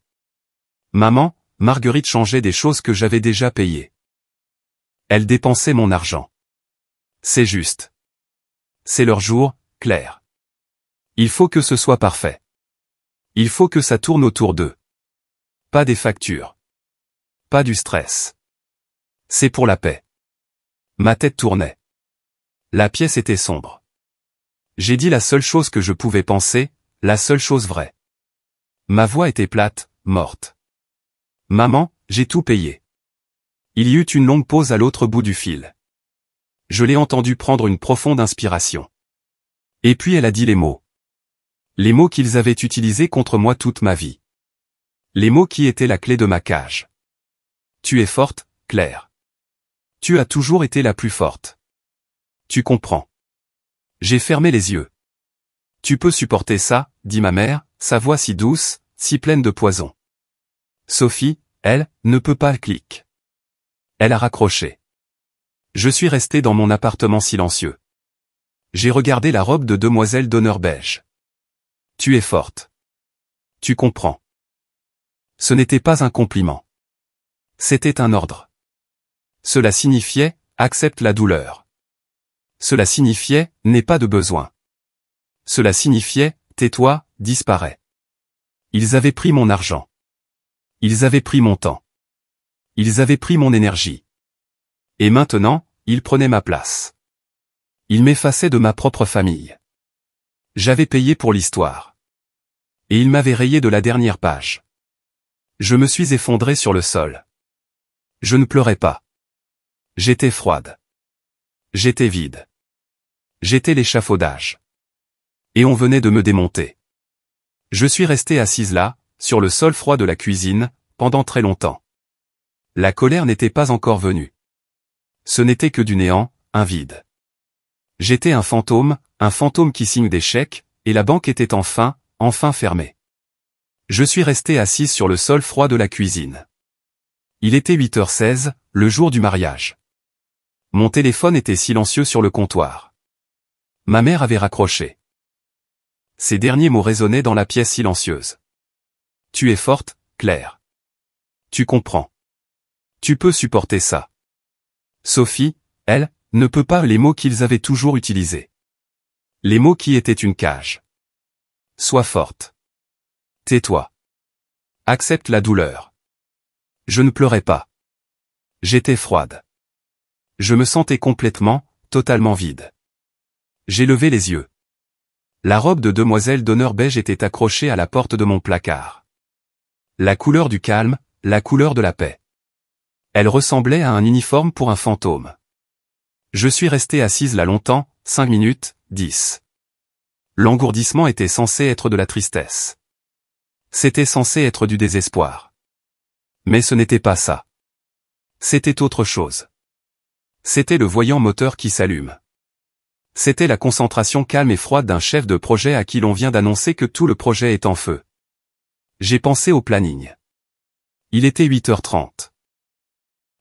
Maman, Marguerite changeait des choses que j'avais déjà payées. Elle dépensait mon argent. C'est juste. C'est leur jour, Claire. Il faut que ce soit parfait. Il faut que ça tourne autour d'eux. Pas des factures. Pas du stress. C'est pour la paix. Ma tête tournait. La pièce était sombre. J'ai dit la seule chose que je pouvais penser, la seule chose vraie. Ma voix était plate, morte. Maman, j'ai tout payé. Il y eut une longue pause à l'autre bout du fil. Je l'ai entendu prendre une profonde inspiration. Et puis elle a dit les mots. Les mots qu'ils avaient utilisés contre moi toute ma vie. Les mots qui étaient la clé de ma cage. Tu es forte, Claire. Tu as toujours été la plus forte. Tu comprends. J'ai fermé les yeux. Tu peux supporter ça, dit ma mère, sa voix si douce, si pleine de poison. Sophie, elle, ne peut pas clic. Elle a raccroché. Je suis resté dans mon appartement silencieux. J'ai regardé la robe de demoiselle d'honneur beige. Tu es forte. Tu comprends. Ce n'était pas un compliment. C'était un ordre. Cela signifiait, accepte la douleur. Cela signifiait, n'aie pas de besoin. Cela signifiait, tais-toi, disparais. Ils avaient pris mon argent. Ils avaient pris mon temps. Ils avaient pris mon énergie. Et maintenant, ils prenaient ma place. Il m'effaçait de ma propre famille. J'avais payé pour l'histoire. Et il m'avait rayé de la dernière page. Je me suis effondré sur le sol. Je ne pleurais pas. J'étais froide. J'étais vide. J'étais l'échafaudage. Et on venait de me démonter. Je suis resté assise là, sur le sol froid de la cuisine, pendant très longtemps. La colère n'était pas encore venue. Ce n'était que du néant, un vide. J'étais un fantôme qui signe des chèques, et la banque était enfin fermée. Je suis resté assise sur le sol froid de la cuisine. Il était 8h16, le jour du mariage. Mon téléphone était silencieux sur le comptoir. Ma mère avait raccroché. Ces derniers mots résonnaient dans la pièce silencieuse. Tu es forte, Claire. Tu comprends. Tu peux supporter ça. Sophie, elle, ne peut pas les mots qu'ils avaient toujours utilisés. Les mots qui étaient une cage. Sois forte. Tais-toi. Accepte la douleur. Je ne pleurais pas. J'étais froide. Je me sentais complètement, totalement vide. J'ai levé les yeux. La robe de demoiselle d'honneur beige était accrochée à la porte de mon placard. La couleur du calme, la couleur de la paix. Elle ressemblait à un uniforme pour un fantôme. Je suis resté assise là longtemps, 5 minutes, 10. L'engourdissement était censé être de la tristesse. C'était censé être du désespoir. Mais ce n'était pas ça. C'était autre chose. C'était le voyant moteur qui s'allume. C'était la concentration calme et froide d'un chef de projet à qui l'on vient d'annoncer que tout le projet est en feu. J'ai pensé au planning. Il était 8h30.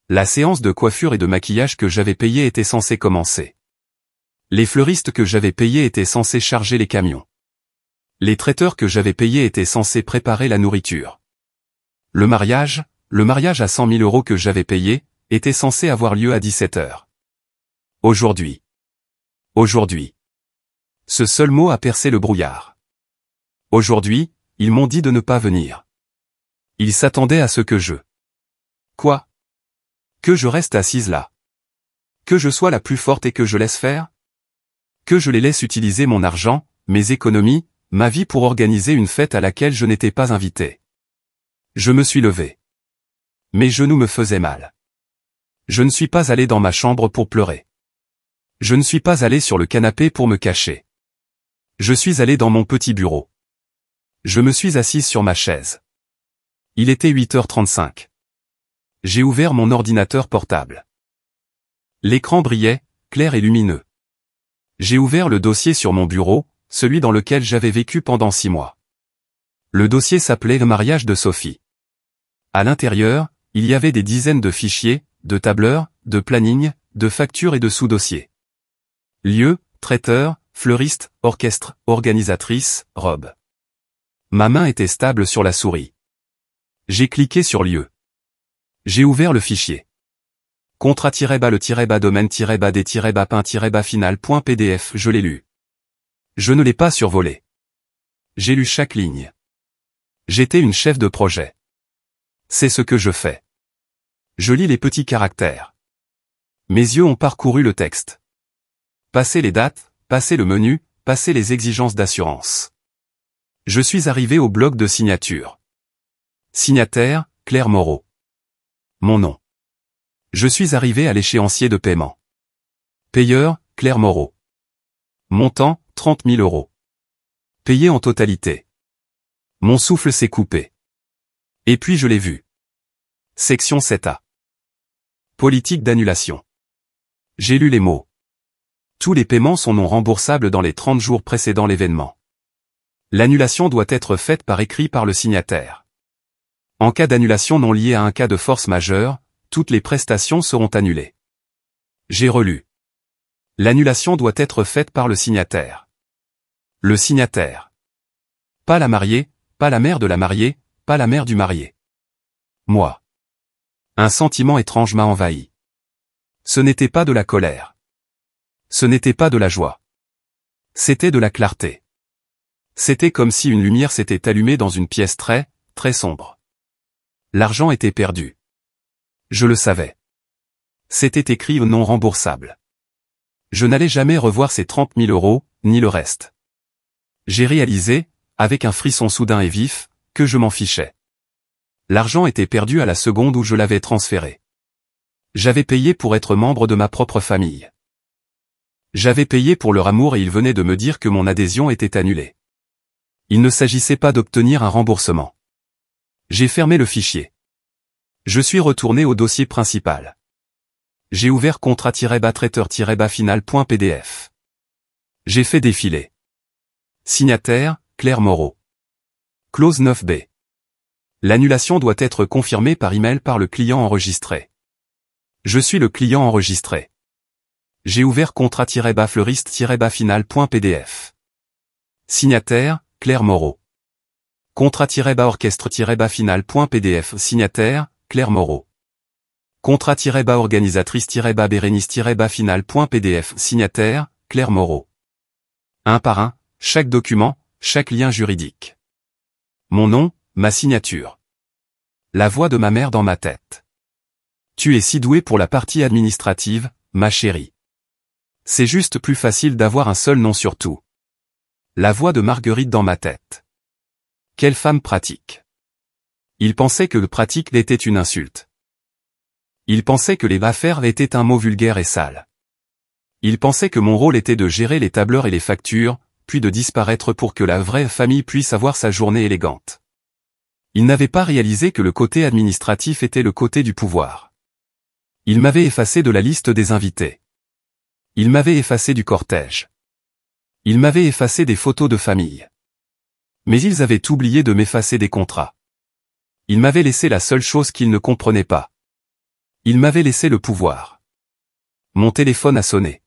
La séance de coiffure et de maquillage que j'avais payée était censée commencer. Les fleuristes que j'avais payés étaient censés charger les camions. Les traiteurs que j'avais payés étaient censés préparer la nourriture. Le mariage à 100 000 € que j'avais payé, était censé avoir lieu à 17h. Aujourd'hui. Ce seul mot a percé le brouillard. Aujourd'hui, ils m'ont dit de ne pas venir. Ils s'attendaient à ce que je... Quoi? Que je reste assise là. Que je sois la plus forte et que je laisse faire? Que je les laisse utiliser mon argent, mes économies, ma vie pour organiser une fête à laquelle je n'étais pas invité. Je me suis levé. Mes genoux me faisaient mal. Je ne suis pas allé dans ma chambre pour pleurer. Je ne suis pas allé sur le canapé pour me cacher. Je suis allé dans mon petit bureau. Je me suis assise sur ma chaise. Il était 8h35. J'ai ouvert mon ordinateur portable. L'écran brillait, clair et lumineux. J'ai ouvert le dossier sur mon bureau, celui dans lequel j'avais vécu pendant 6 mois. Le dossier s'appelait « Le mariage de Sophie ». À l'intérieur, il y avait des dizaines de fichiers, de tableurs, de plannings, de factures et de sous-dossiers. Lieu, traiteur, fleuriste, orchestre, organisatrice, robe. Ma main était stable sur la souris. J'ai cliqué sur lieu. J'ai ouvert le fichier. Contrat-le-domaine-des-final.pdf, je l'ai lu. Je ne l'ai pas survolé. J'ai lu chaque ligne. J'étais une chef de projet. C'est ce que je fais. Je lis les petits caractères. Mes yeux ont parcouru le texte. Passé les dates, passé le menu, passé les exigences d'assurance. Je suis arrivé au bloc de signature. Signataire, Claire Moreau. Mon nom. Je suis arrivé à l'échéancier de paiement. Payeur, Claire Moreau. Montant, 30 000 €. Payé en totalité. Mon souffle s'est coupé. Et puis je l'ai vu. Section 7A. Politique d'annulation. J'ai lu les mots. Tous les paiements sont non remboursables dans les 30 jours précédant l'événement. L'annulation doit être faite par écrit par le signataire. En cas d'annulation non liée à un cas de force majeure, toutes les prestations seront annulées. J'ai relu. L'annulation doit être faite par le signataire. Le signataire. Pas la mariée, pas la mère de la mariée, pas la mère du marié. Moi. Un sentiment étrange m'a envahi. Ce n'était pas de la colère. Ce n'était pas de la joie. C'était de la clarté. C'était comme si une lumière s'était allumée dans une pièce très, très sombre. L'argent était perdu. Je le savais. C'était écrit non remboursable. Je n'allais jamais revoir ces 30 000 euros, ni le reste. J'ai réalisé, avec un frisson soudain et vif, que je m'en fichais. L'argent était perdu à la seconde où je l'avais transféré. J'avais payé pour être membre de ma propre famille. J'avais payé pour leur amour et ils venaient de me dire que mon adhésion était annulée. Il ne s'agissait pas d'obtenir un remboursement. J'ai fermé le fichier. Je suis retourné au dossier principal. J'ai ouvert contrat-traiteur-final.pdf. J'ai fait défiler. Signataire, Claire Moreau. Clause 9b. L'annulation doit être confirmée par email par le client enregistré. Je suis le client enregistré. J'ai ouvert contrat-fleuriste-final.pdf. Signataire, Claire Moreau. Contrat-orchestre-final.pdf. Signataire, Claire Moreau. Contrat-organisatrice-bérénice-final.pdf. Signataire, Claire Moreau. Un par un, chaque document, chaque lien juridique. Mon nom, ma signature. La voix de ma mère dans ma tête. Tu es si douée pour la partie administrative, ma chérie. C'est juste plus facile d'avoir un seul nom sur tout. La voix de Marguerite dans ma tête. Quelle femme pratique. Il pensait que le pratique était une insulte. Il pensait que les affaires étaient un mot vulgaire et sale. Il pensait que mon rôle était de gérer les tableurs et les factures, puis de disparaître pour que la vraie famille puisse avoir sa journée élégante. Il n'avait pas réalisé que le côté administratif était le côté du pouvoir. Il m'avait effacé de la liste des invités. Il m'avait effacé du cortège. Il m'avait effacé des photos de famille. Mais ils avaient oublié de m'effacer des contrats. Il m'avait laissé la seule chose qu'ils ne comprenaient pas. Il m'avait laissé le pouvoir. Mon téléphone a sonné.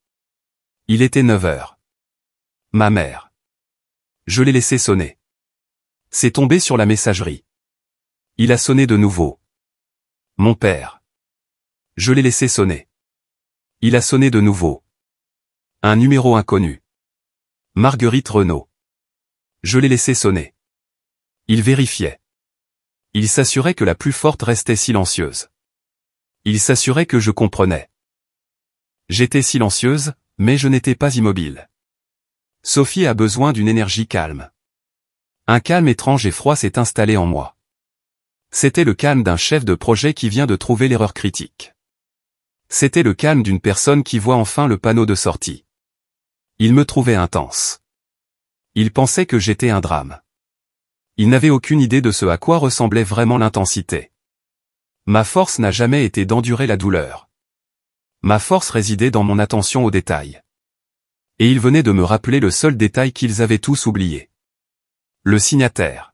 Il était 9 heures. Ma mère. Je l'ai laissé sonner. C'est tombé sur la messagerie. Il a sonné de nouveau. Mon père. Je l'ai laissé sonner. Il a sonné de nouveau. Un numéro inconnu. Marguerite Renaud. Je l'ai laissé sonner. Il vérifiait. Il s'assurait que la plus forte restait silencieuse. Il s'assurait que je comprenais. J'étais silencieuse, mais je n'étais pas immobile. Sophie a besoin d'une énergie calme. Un calme étrange et froid s'est installé en moi. C'était le calme d'un chef de projet qui vient de trouver l'erreur critique. C'était le calme d'une personne qui voit enfin le panneau de sortie. Il me trouvait intense. Il pensait que j'étais un drame. Il n'avait aucune idée de ce à quoi ressemblait vraiment l'intensité. Ma force n'a jamais été d'endurer la douleur. Ma force résidait dans mon attention aux détails. Et il venait de me rappeler le seul détail qu'ils avaient tous oublié. Le signataire.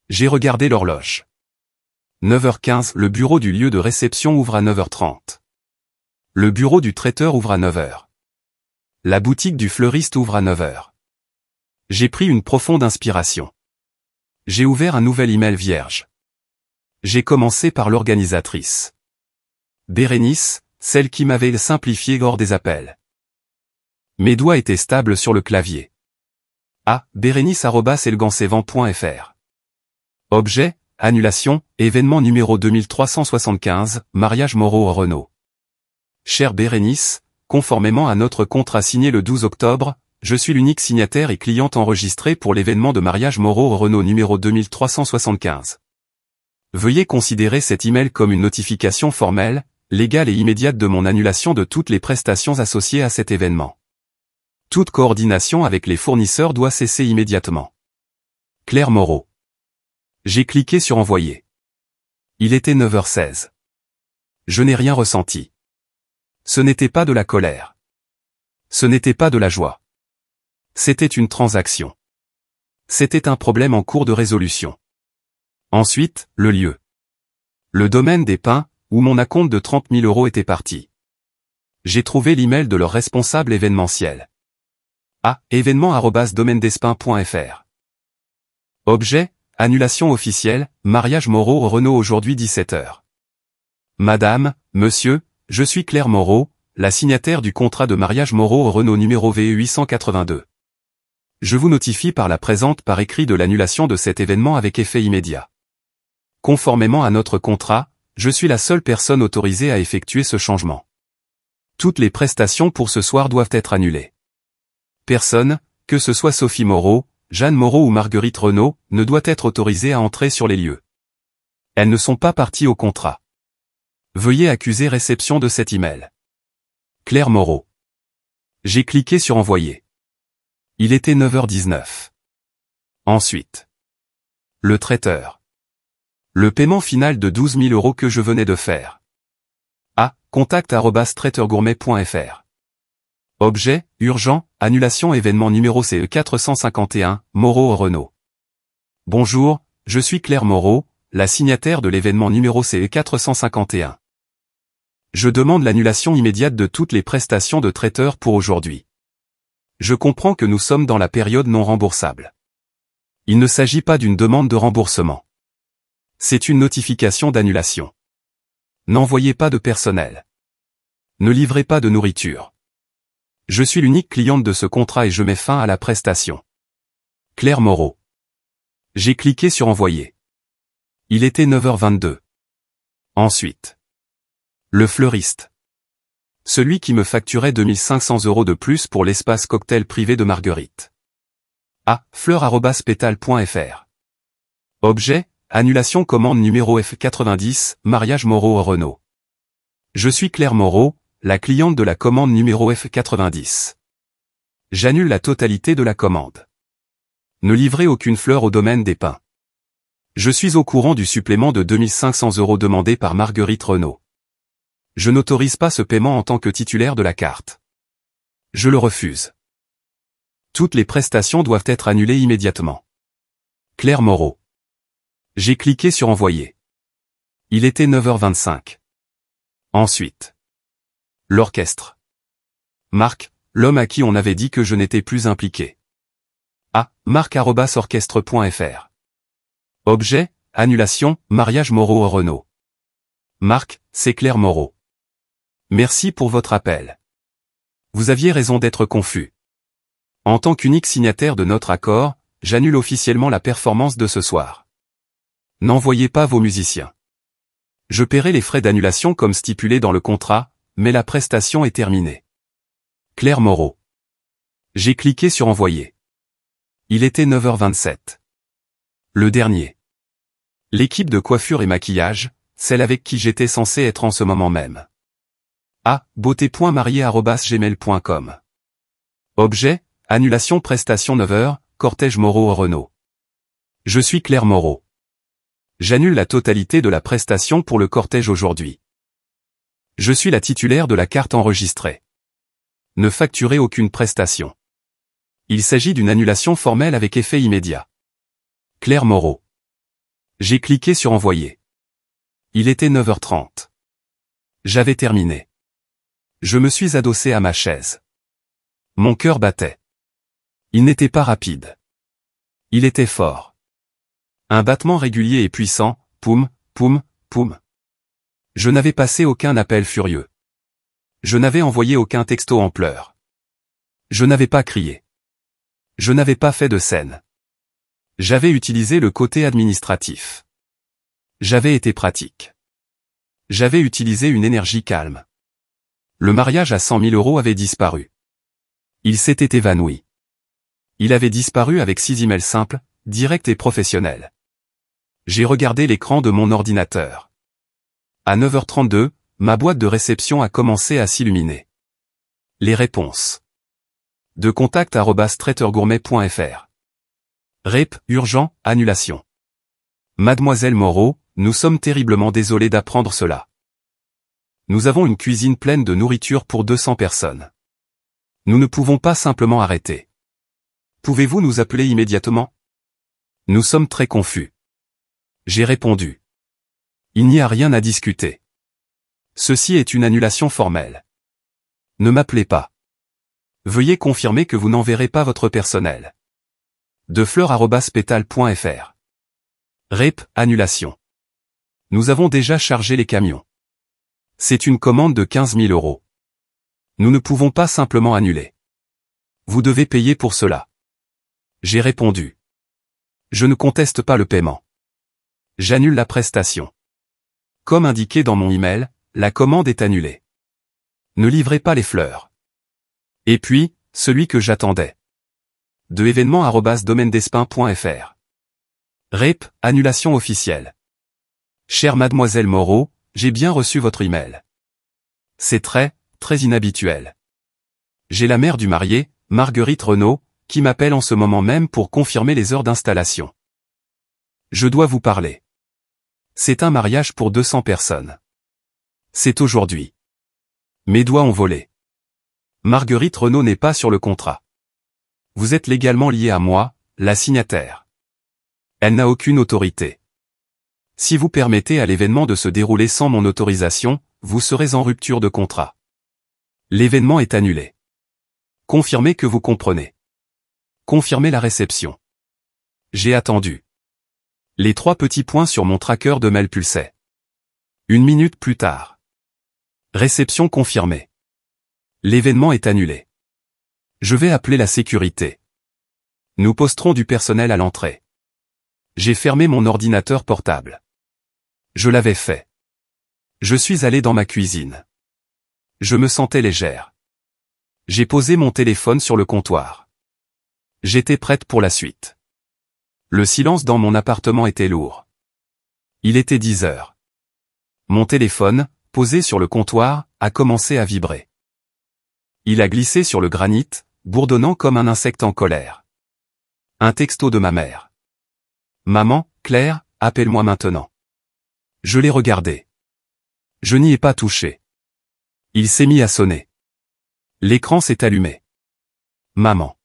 J'ai regardé l'horloge. 9h15, le bureau du lieu de réception ouvre à 9h30. Le bureau du traiteur ouvre à 9h. La boutique du fleuriste ouvre à 9h. J'ai pris une profonde inspiration. J'ai ouvert un nouvel email vierge. J'ai commencé par l'organisatrice. Bérénice, celle qui m'avait simplifié hors des appels. Mes doigts étaient stables sur le clavier. Bérénice@elgancevent.fr. Objet, annulation, événement numéro 2375, mariage Moreau-Renaud. Chère Bérénice, conformément à notre contrat signé le 12 octobre, je suis l'unique signataire et cliente enregistrée pour l'événement de mariage Moreau-Renaud numéro 2375. Veuillez considérer cet email comme une notification formelle, légale et immédiate de mon annulation de toutes les prestations associées à cet événement. Toute coordination avec les fournisseurs doit cesser immédiatement. Claire Moreau. J'ai cliqué sur envoyer. Il était 9h16. Je n'ai rien ressenti. Ce n'était pas de la colère. Ce n'était pas de la joie. C'était une transaction. C'était un problème en cours de résolution. Ensuite, le lieu. Le domaine des Pins, où mon acompte de 30 000 euros était parti. J'ai trouvé l'email de leur responsable événementiel. événement@domainedespins.fr. Objet, annulation officielle, mariage Moreau-Renaud aujourd'hui 17h. Madame, monsieur, je suis Claire Moreau, la signataire du contrat de mariage Moreau-Renaud numéro VE 882. Je vous notifie par la présente par écrit de l'annulation de cet événement avec effet immédiat. Conformément à notre contrat, je suis la seule personne autorisée à effectuer ce changement. Toutes les prestations pour ce soir doivent être annulées. Personne, que ce soit Sophie Moreau, Jeanne Moreau ou Marguerite Renaud, ne doit être autorisée à entrer sur les lieux. Elles ne sont pas parties au contrat. Veuillez accuser réception de cet email. Claire Moreau. J'ai cliqué sur envoyer. Il était 9h19. Ensuite. Le traiteur. Le paiement final de 12 000 € que je venais de faire. contact@traiteurgourmet.fr. Objet, urgent, annulation événement numéro CE 451, Moreau Renaud. Bonjour, je suis Claire Moreau, la signataire de l'événement numéro CE 451. Je demande l'annulation immédiate de toutes les prestations de traiteur pour aujourd'hui. Je comprends que nous sommes dans la période non remboursable. Il ne s'agit pas d'une demande de remboursement. C'est une notification d'annulation. N'envoyez pas de personnel. Ne livrez pas de nourriture. Je suis l'unique cliente de ce contrat et je mets fin à la prestation. Claire Moreau. J'ai cliqué sur envoyer. Il était 9h22. Ensuite. Le fleuriste. Celui qui me facturait 2500 € de plus pour l'espace cocktail privé de Marguerite. fleur@pétale.fr. Objet, annulation commande numéro F90, mariage Moreau Renaud. Je suis Claire Moreau, la cliente de la commande numéro F90. J'annule la totalité de la commande. Ne livrez aucune fleur au domaine des Pins. Je suis au courant du supplément de 2500 € demandé par Marguerite Renaud. Je n'autorise pas ce paiement en tant que titulaire de la carte. Je le refuse. Toutes les prestations doivent être annulées immédiatement. Claire Moreau. J'ai cliqué sur envoyer. Il était 9h25. Ensuite. L'orchestre. Marc, l'homme à qui on avait dit que je n'étais plus impliqué. marc@orchestre.fr. Objet, annulation, mariage Moreau Renaud. Marc, c'est Claire Moreau. Merci pour votre appel. Vous aviez raison d'être confus. En tant qu'unique signataire de notre accord, j'annule officiellement la performance de ce soir. N'envoyez pas vos musiciens. Je paierai les frais d'annulation comme stipulé dans le contrat, mais la prestation est terminée. Claire Moreau. J'ai cliqué sur envoyer. Il était 9h27. Le dernier. L'équipe de coiffure et maquillage, celle avec qui j'étais censé être en ce moment même. beauté.marié@gmail.com. Objet, annulation prestation 9h, cortège Moreau Renaud. Je suis Claire Moreau. J'annule la totalité de la prestation pour le cortège aujourd'hui. Je suis la titulaire de la carte enregistrée. Ne facturez aucune prestation. Il s'agit d'une annulation formelle avec effet immédiat. Claire Moreau. J'ai cliqué sur envoyer. Il était 9h30. J'avais terminé. Je me suis adossé à ma chaise. Mon cœur battait. Il n'était pas rapide. Il était fort. Un battement régulier et puissant, poum, poum, poum. Je n'avais passé aucun appel furieux. Je n'avais envoyé aucun texto en pleurs. Je n'avais pas crié. Je n'avais pas fait de scène. J'avais utilisé le côté administratif. J'avais été pratique. J'avais utilisé une énergie calme. Le mariage à 100 000 € avait disparu. Il s'était évanoui. Il avait disparu avec 6 emails simples, directs et professionnels. J'ai regardé l'écran de mon ordinateur. À 9h32, ma boîte de réception a commencé à s'illuminer. Les réponses. De contact@traiteurgourmet.fr. Rep, urgent, annulation. Mademoiselle Moreau, nous sommes terriblement désolés d'apprendre cela. Nous avons une cuisine pleine de nourriture pour 200 personnes. Nous ne pouvons pas simplement arrêter. Pouvez-vous nous appeler immédiatement? Nous sommes très confus. J'ai répondu. Il n'y a rien à discuter. Ceci est une annulation formelle. Ne m'appelez pas. Veuillez confirmer que vous n'enverrez pas votre personnel. De fleur@pétale.fr. Rep, annulation. Nous avons déjà chargé les camions. C'est une commande de 15 000 €. Nous ne pouvons pas simplement annuler. Vous devez payer pour cela. J'ai répondu. Je ne conteste pas le paiement. J'annule la prestation. Comme indiqué dans mon email, la commande est annulée. Ne livrez pas les fleurs. Et puis, celui que j'attendais. De événement@domainedespins.fr. Rep, annulation officielle. Chère mademoiselle Moreau, j'ai bien reçu votre email. C'est très inhabituel. J'ai la mère du marié, Marguerite Renaud, qui m'appelle en ce moment même pour confirmer les heures d'installation. Je dois vous parler. C'est un mariage pour 200 personnes. C'est aujourd'hui. Mes doigts ont volé. Marguerite Renaud n'est pas sur le contrat. Vous êtes légalement lié à moi, la signataire. Elle n'a aucune autorité. Si vous permettez à l'événement de se dérouler sans mon autorisation, vous serez en rupture de contrat. L'événement est annulé. Confirmez que vous comprenez. Confirmez la réception. J'ai attendu. Les 3 petits points sur mon tracker de mail pulsaient. 1 minute plus tard. Réception confirmée. L'événement est annulé. Je vais appeler la sécurité. Nous posterons du personnel à l'entrée. J'ai fermé mon ordinateur portable. Je l'avais fait. Je suis allé dans ma cuisine. Je me sentais légère. J'ai posé mon téléphone sur le comptoir. J'étais prête pour la suite. Le silence dans mon appartement était lourd. Il était 10 heures. Mon téléphone, posé sur le comptoir, a commencé à vibrer. Il a glissé sur le granit, bourdonnant comme un insecte en colère. Un texto de ma mère. Maman, Claire, appelle-moi maintenant. Je l'ai regardé. Je n'y ai pas touché. Il s'est mis à sonner. L'écran s'est allumé. Maman.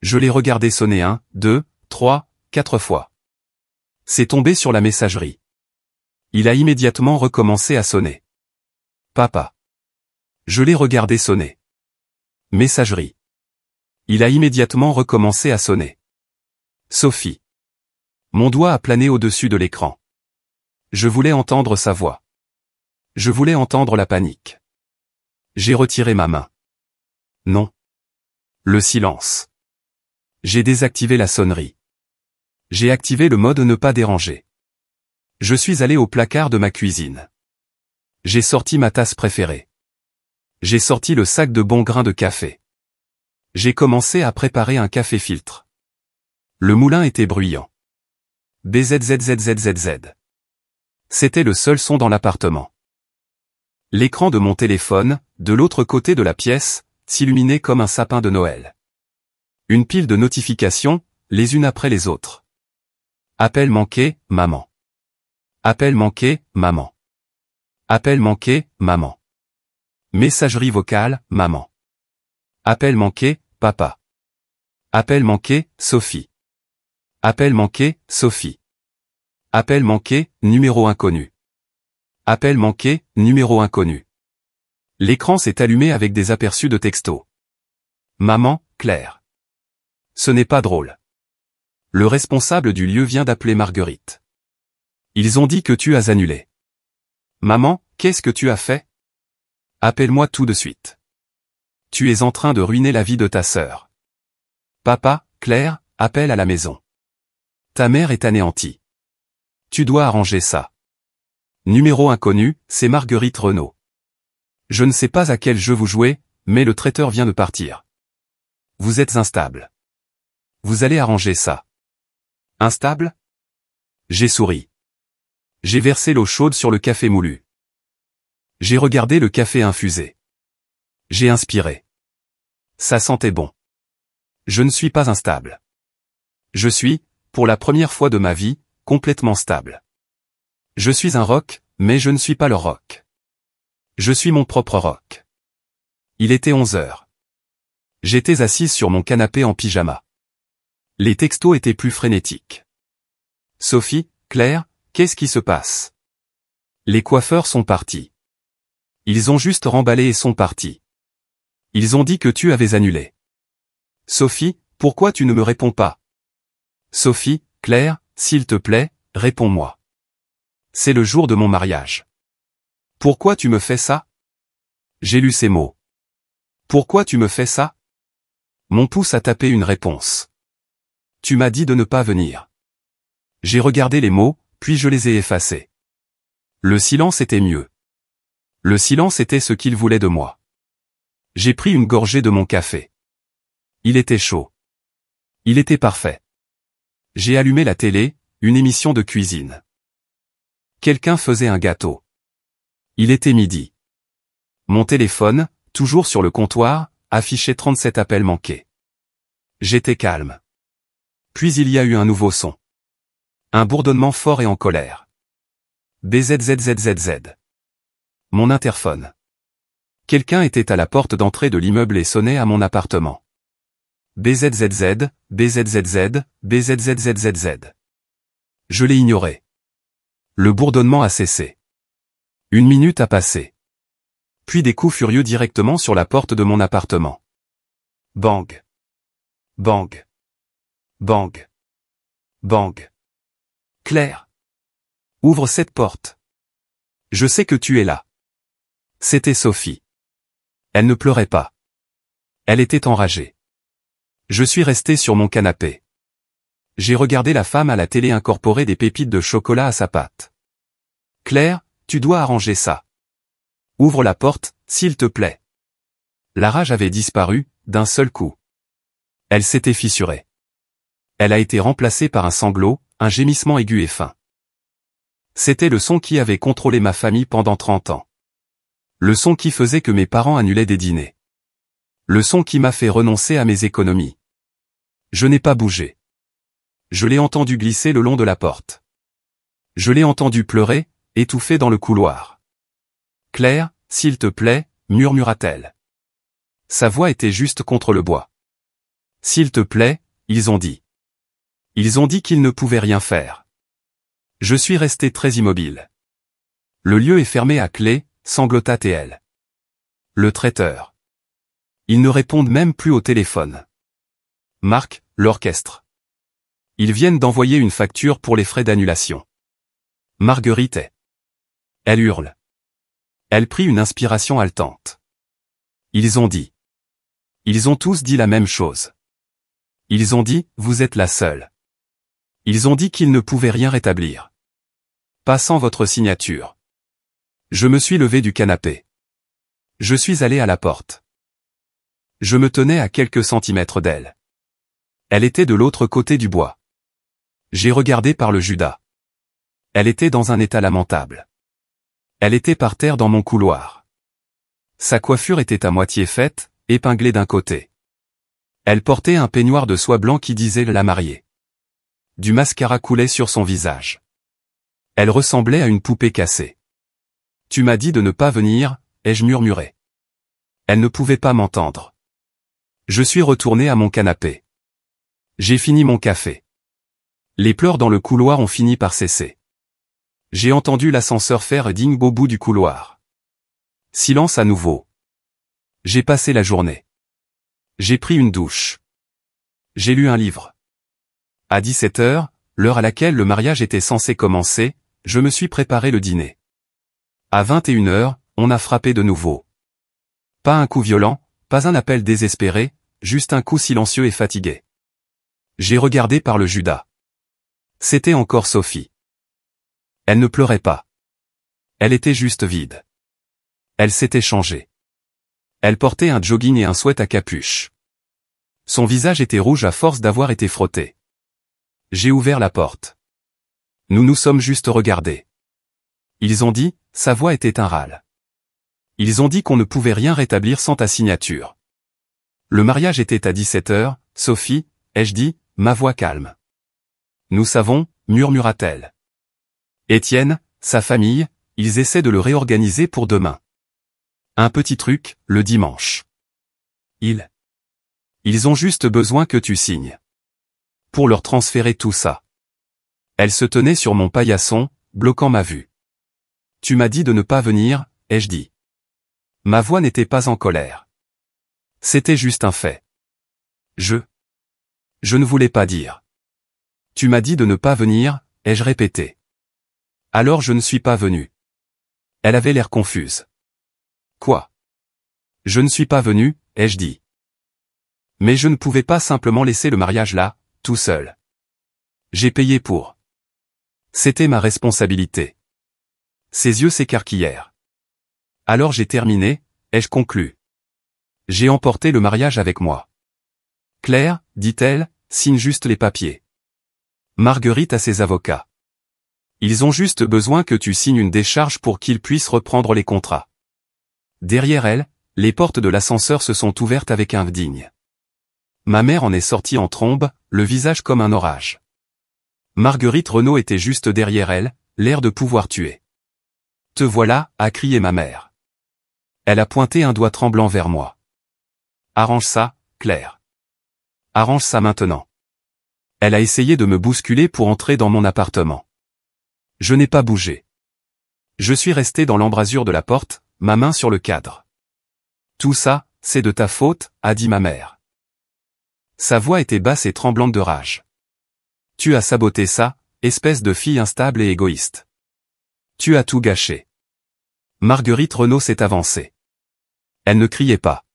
Je l'ai regardé sonner 1, 2, 3, 4 fois. C'est tombé sur la messagerie. Il a immédiatement recommencé à sonner. Papa. Je l'ai regardé sonner. Messagerie. Il a immédiatement recommencé à sonner. Sophie. Mon doigt a plané au-dessus de l'écran. Je voulais entendre sa voix. Je voulais entendre la panique. J'ai retiré ma main. Non. Le silence. J'ai désactivé la sonnerie. J'ai activé le mode ne pas déranger. Je suis allé au placard de ma cuisine. J'ai sorti ma tasse préférée. J'ai sorti le sac de bons grains de café. J'ai commencé à préparer un café filtre. Le moulin était bruyant. BZZZZZZ. C'était le seul son dans l'appartement. L'écran de mon téléphone, de l'autre côté de la pièce, s'illuminait comme un sapin de Noël. Une pile de notifications, les unes après les autres. Appel manqué, maman. Appel manqué, maman. Appel manqué, maman. Messagerie vocale, maman. Appel manqué, papa. Appel manqué, Sophie. Appel manqué, Sophie. Appel manqué, numéro inconnu. Appel manqué, numéro inconnu. L'écran s'est allumé avec des aperçus de textos. Maman, Claire. Ce n'est pas drôle. Le responsable du lieu vient d'appeler Marguerite. Ils ont dit que tu as annulé. Maman, qu'est-ce que tu as fait? Appelle-moi tout de suite. Tu es en train de ruiner la vie de ta sœur. Papa, Claire, appelle à la maison. Ta mère est anéantie. Tu dois arranger ça. Numéro inconnu, c'est Marguerite Renaud. Je ne sais pas à quel jeu vous jouez, mais le traiteur vient de partir. Vous êtes instable. Vous allez arranger ça. Instable? J'ai souri. J'ai versé l'eau chaude sur le café moulu. J'ai regardé le café infusé. J'ai inspiré. Ça sentait bon. Je ne suis pas instable. Je suis, pour la première fois de ma vie, complètement stable. Je suis un rock, mais je ne suis pas le rock. Je suis mon propre rock. Il était 11 heures. J'étais assise sur mon canapé en pyjama. Les textos étaient plus frénétiques. Sophie, Claire, qu'est-ce qui se passe? Les coiffeurs sont partis. Ils ont juste remballé et sont partis. Ils ont dit que tu avais annulé. Sophie, pourquoi tu ne me réponds pas? Sophie, Claire, s'il te plaît, réponds-moi. C'est le jour de mon mariage. Pourquoi tu me fais ça? J'ai lu ces mots. Pourquoi tu me fais ça? Mon pouce a tapé une réponse. Tu m'as dit de ne pas venir. J'ai regardé les mots, puis je les ai effacés. Le silence était mieux. Le silence était ce qu'il voulait de moi. J'ai pris une gorgée de mon café. Il était chaud. Il était parfait. J'ai allumé la télé, une émission de cuisine. Quelqu'un faisait un gâteau. Il était midi. Mon téléphone, toujours sur le comptoir, affichait 37 appels manqués. J'étais calme. Puis il y a eu un nouveau son. Un bourdonnement fort et en colère. BZZZZZ. Mon interphone. Quelqu'un était à la porte d'entrée de l'immeuble et sonnait à mon appartement. BZZZ, BZZZ, BZZZZZ. Je l'ai ignoré. Le bourdonnement a cessé. 1 minute a passé. Puis des coups furieux directement sur la porte de mon appartement. Bang. Bang. Bang. Bang. Claire. Ouvre cette porte. Je sais que tu es là. C'était Sophie. Elle ne pleurait pas. Elle était enragée. Je suis resté sur mon canapé. J'ai regardé la femme à la télé incorporer des pépites de chocolat à sa pâte. Claire, tu dois arranger ça. Ouvre la porte, s'il te plaît. La rage avait disparu, d'un seul coup. Elle s'était fissurée. Elle a été remplacée par un sanglot, un gémissement aigu et fin. C'était le son qui avait contrôlé ma famille pendant 30 ans. Le son qui faisait que mes parents annulaient des dîners. Le son qui m'a fait renoncer à mes économies. Je n'ai pas bougé. Je l'ai entendu glisser le long de la porte. Je l'ai entendu pleurer, étouffé dans le couloir. Claire, s'il te plaît, murmura-t-elle. Sa voix était juste contre le bois. S'il te plaît, ils ont dit. Ils ont dit qu'ils ne pouvaient rien faire. Je suis resté très immobile. Le lieu est fermé à clé, sanglota TL. Le traiteur. Ils ne répondent même plus au téléphone. Marc, l'orchestre. Ils viennent d'envoyer une facture pour les frais d'annulation. Marguerite est. Elle hurle. Elle prit une inspiration haletante. Ils ont dit. Ils ont tous dit la même chose. Ils ont dit, vous êtes la seule. Ils ont dit qu'ils ne pouvaient rien rétablir. Pas sans votre signature. Je me suis levé du canapé. Je suis allé à la porte. Je me tenais à quelques centimètres d'elle. Elle était de l'autre côté du bois. J'ai regardé par le Judas. Elle était dans un état lamentable. Elle était par terre dans mon couloir. Sa coiffure était à moitié faite, épinglée d'un côté. Elle portait un peignoir de soie blanc qui disait la mariée. Du mascara coulait sur son visage. Elle ressemblait à une poupée cassée. Tu m'as dit de ne pas venir, ai-je murmuré. Elle ne pouvait pas m'entendre. Je suis retourné à mon canapé. J'ai fini mon café. Les pleurs dans le couloir ont fini par cesser. J'ai entendu l'ascenseur faire ding au bout du couloir. Silence à nouveau. J'ai passé la journée. J'ai pris une douche. J'ai lu un livre. À 17h, l'heure à laquelle le mariage était censé commencer, je me suis préparé le dîner. À 21h, on a frappé de nouveau. Pas un coup violent, pas un appel désespéré, juste un coup silencieux et fatigué. J'ai regardé par le Judas. C'était encore Sophie. Elle ne pleurait pas. Elle était juste vide. Elle s'était changée. Elle portait un jogging et un sweat à capuche. Son visage était rouge à force d'avoir été frotté. J'ai ouvert la porte. Nous nous sommes juste regardés. Ils ont dit, sa voix était un râle. Ils ont dit qu'on ne pouvait rien rétablir sans ta signature. Le mariage était à 17h, Sophie, ai-je dit, ma voix calme. Nous savons, murmura-t-elle. Étienne, sa famille, ils essaient de le réorganiser pour demain. Un petit truc, le dimanche. Ils ont juste besoin que tu signes. Pour leur transférer tout ça. Elle se tenait sur mon paillasson, bloquant ma vue. Tu m'as dit de ne pas venir, ai-je dit. Ma voix n'était pas en colère. C'était juste un fait. Je ne voulais pas dire. Tu m'as dit de ne pas venir, ai-je répété. Alors je ne suis pas venu. Elle avait l'air confuse. Quoi? Je ne suis pas venu, ai-je dit. Mais je ne pouvais pas simplement laisser le mariage là, tout seul. J'ai payé pour. C'était ma responsabilité. Ses yeux s'écarquillèrent. Alors j'ai terminé, ai-je conclu. J'ai emporté le mariage avec moi. Claire, dit-elle, signe juste les papiers. Marguerite a ses avocats. Ils ont juste besoin que tu signes une décharge pour qu'ils puissent reprendre les contrats. Derrière elle, les portes de l'ascenseur se sont ouvertes avec un digne. Ma mère en est sortie en trombe, le visage comme un orage. Marguerite Renaud était juste derrière elle, l'air de pouvoir tuer. « Te voilà » a crié ma mère. Elle a pointé un doigt tremblant vers moi. « Arrange ça, Claire. Arrange ça maintenant. » Elle a essayé de me bousculer pour entrer dans mon appartement. Je n'ai pas bougé. Je suis resté dans l'embrasure de la porte, ma main sur le cadre. « Tout ça, c'est de ta faute » a dit ma mère. Sa voix était basse et tremblante de rage. « Tu as saboté ça, espèce de fille instable et égoïste. Tu as tout gâché. » Marguerite Renaud s'est avancée. Elle ne criait pas.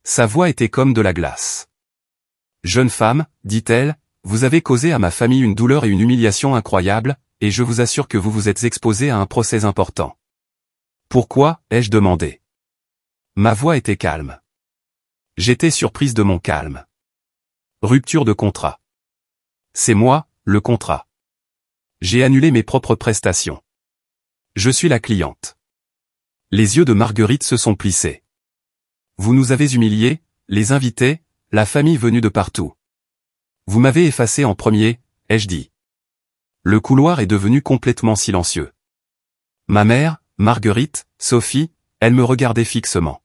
Sa voix était comme de la glace. « Jeune femme, dit-elle, vous avez causé à ma famille une douleur et une humiliation incroyables, et je vous assure que vous vous êtes exposée à un procès important. » Pourquoi, ai-je demandé. Ma voix était calme. J'étais surprise de mon calme. Rupture de contrat. C'est moi, le contrat. J'ai annulé mes propres prestations. Je suis la cliente. Les yeux de Marguerite se sont plissés. Vous nous avez humiliés, les invités, la famille venue de partout. Vous m'avez effacé en premier, ai-je dit. Le couloir est devenu complètement silencieux. Ma mère, Marguerite, Sophie, elle me regardait fixement.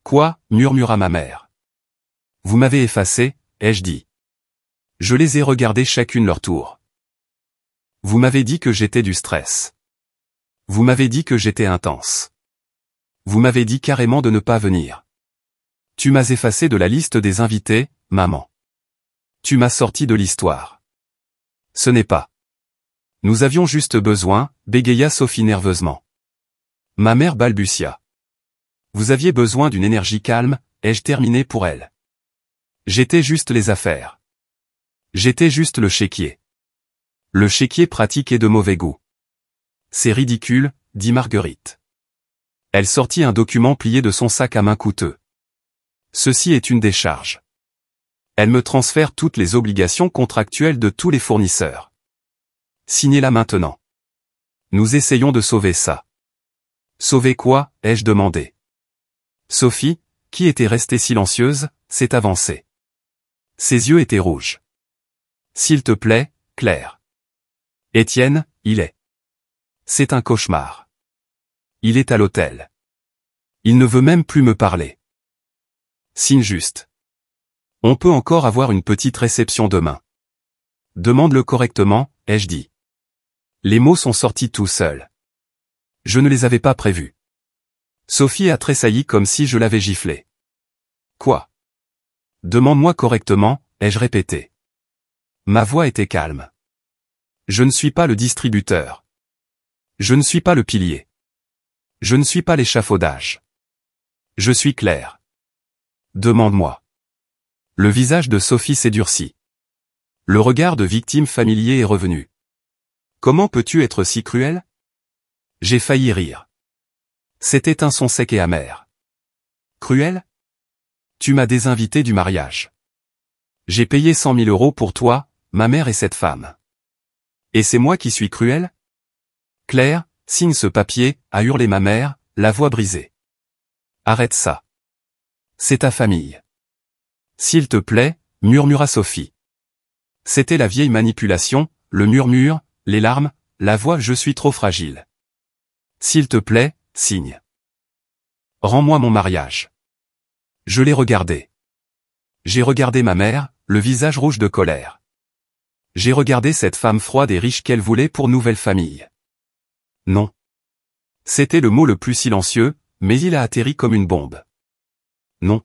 Quoi, murmura ma mère. Vous m'avez effacé, ai-je dit. Je les ai regardées chacune leur tour. Vous m'avez dit que j'étais du stress. Vous m'avez dit que j'étais intense. Vous m'avez dit carrément de ne pas venir. Tu m'as effacé de la liste des invités, maman. Tu m'as sorti de l'histoire. Ce n'est pas. Nous avions juste besoin, bégaya Sophie nerveusement. Ma mère balbutia. Vous aviez besoin d'une énergie calme, ai-je terminé pour elle. J'étais juste les affaires. J'étais juste le chéquier. Le chéquier pratique et de mauvais goût. C'est ridicule, dit Marguerite. Elle sortit un document plié de son sac à main coûteux. Ceci est une décharge. Elle me transfère toutes les obligations contractuelles de tous les fournisseurs. Signez-la maintenant. Nous essayons de sauver ça. Sauver quoi, ai-je demandé. Sophie, qui était restée silencieuse, s'est avancée. Ses yeux étaient rouges. S'il te plaît, Claire. Étienne, il est. C'est un cauchemar. Il est à l'hôtel. Il ne veut même plus me parler. Signe juste. On peut encore avoir une petite réception demain. Demande-le correctement, ai-je dit. Les mots sont sortis tout seuls. Je ne les avais pas prévus. Sophie a tressailli comme si je l'avais giflé. Quoi? Demande-moi correctement, ai-je répété. Ma voix était calme. Je ne suis pas le distributeur. Je ne suis pas le pilier. Je ne suis pas l'échafaudage. Je suis Claire. Demande-moi. Le visage de Sophie s'est durci. Le regard de victime familier est revenu. Comment peux-tu être si cruel? J'ai failli rire. C'était un son sec et amer. Cruel? Tu m'as désinvité du mariage. J'ai payé 100 000 € pour toi, ma mère et cette femme. Et c'est moi qui suis cruel? Claire, signe ce papier, a hurlé ma mère, la voix brisée. Arrête ça. C'est ta famille. S'il te plaît, murmura Sophie. C'était la vieille manipulation, le murmure, les larmes, la voix je suis trop fragile. S'il te plaît, signe. Rends-moi mon mariage. Je l'ai regardé. J'ai regardé ma mère, le visage rouge de colère. J'ai regardé cette femme froide et riche qu'elle voulait pour nouvelle famille. Non. C'était le mot le plus silencieux, mais il a atterri comme une bombe. Non.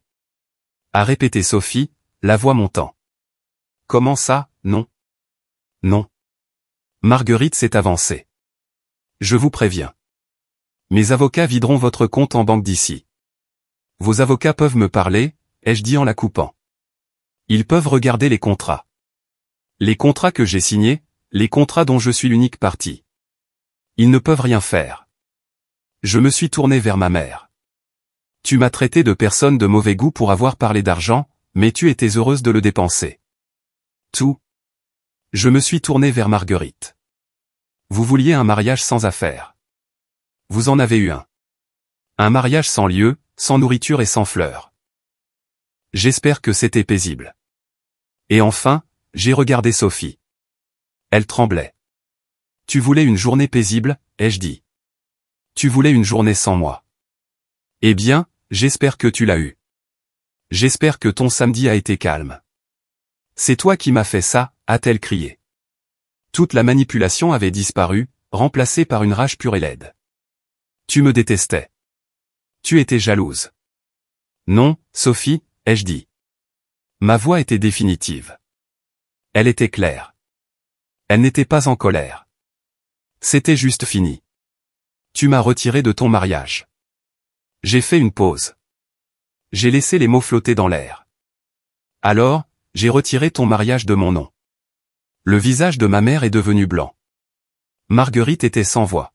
A répété Sophie, la voix montant. Comment ça, non? Non. Marguerite s'est avancée. Je vous préviens. Mes avocats videront votre compte en banque d'ici. Vos avocats peuvent me parler, ai-je dit en la coupant. Ils peuvent regarder les contrats. Les contrats que j'ai signés, les contrats dont je suis l'unique partie. Ils ne peuvent rien faire. Je me suis tourné vers ma mère. Tu m'as traité de personne de mauvais goût pour avoir parlé d'argent, mais tu étais heureuse de le dépenser. Tout. Je me suis tourné vers Marguerite. Vous vouliez un mariage sans affaires. Vous en avez eu un. Un mariage sans lieu, sans nourriture et sans fleurs. J'espère que c'était paisible. Et enfin, j'ai regardé Sophie. Elle tremblait. Tu voulais une journée paisible, ai-je dit. Tu voulais une journée sans moi. Eh bien, j'espère que tu l'as eu. J'espère que ton samedi a été calme. C'est toi qui m'as fait ça, a-t-elle crié. Toute la manipulation avait disparu, remplacée par une rage pure et laide. Tu me détestais. Tu étais jalouse. Non, Sophie, ai-je dit. Ma voix était définitive. Elle était claire. Elle n'était pas en colère. C'était juste fini. Tu m'as retiré de ton mariage. J'ai fait une pause. J'ai laissé les mots flotter dans l'air. Alors, j'ai retiré ton mariage de mon nom. Le visage de ma mère est devenu blanc. Marguerite était sans voix.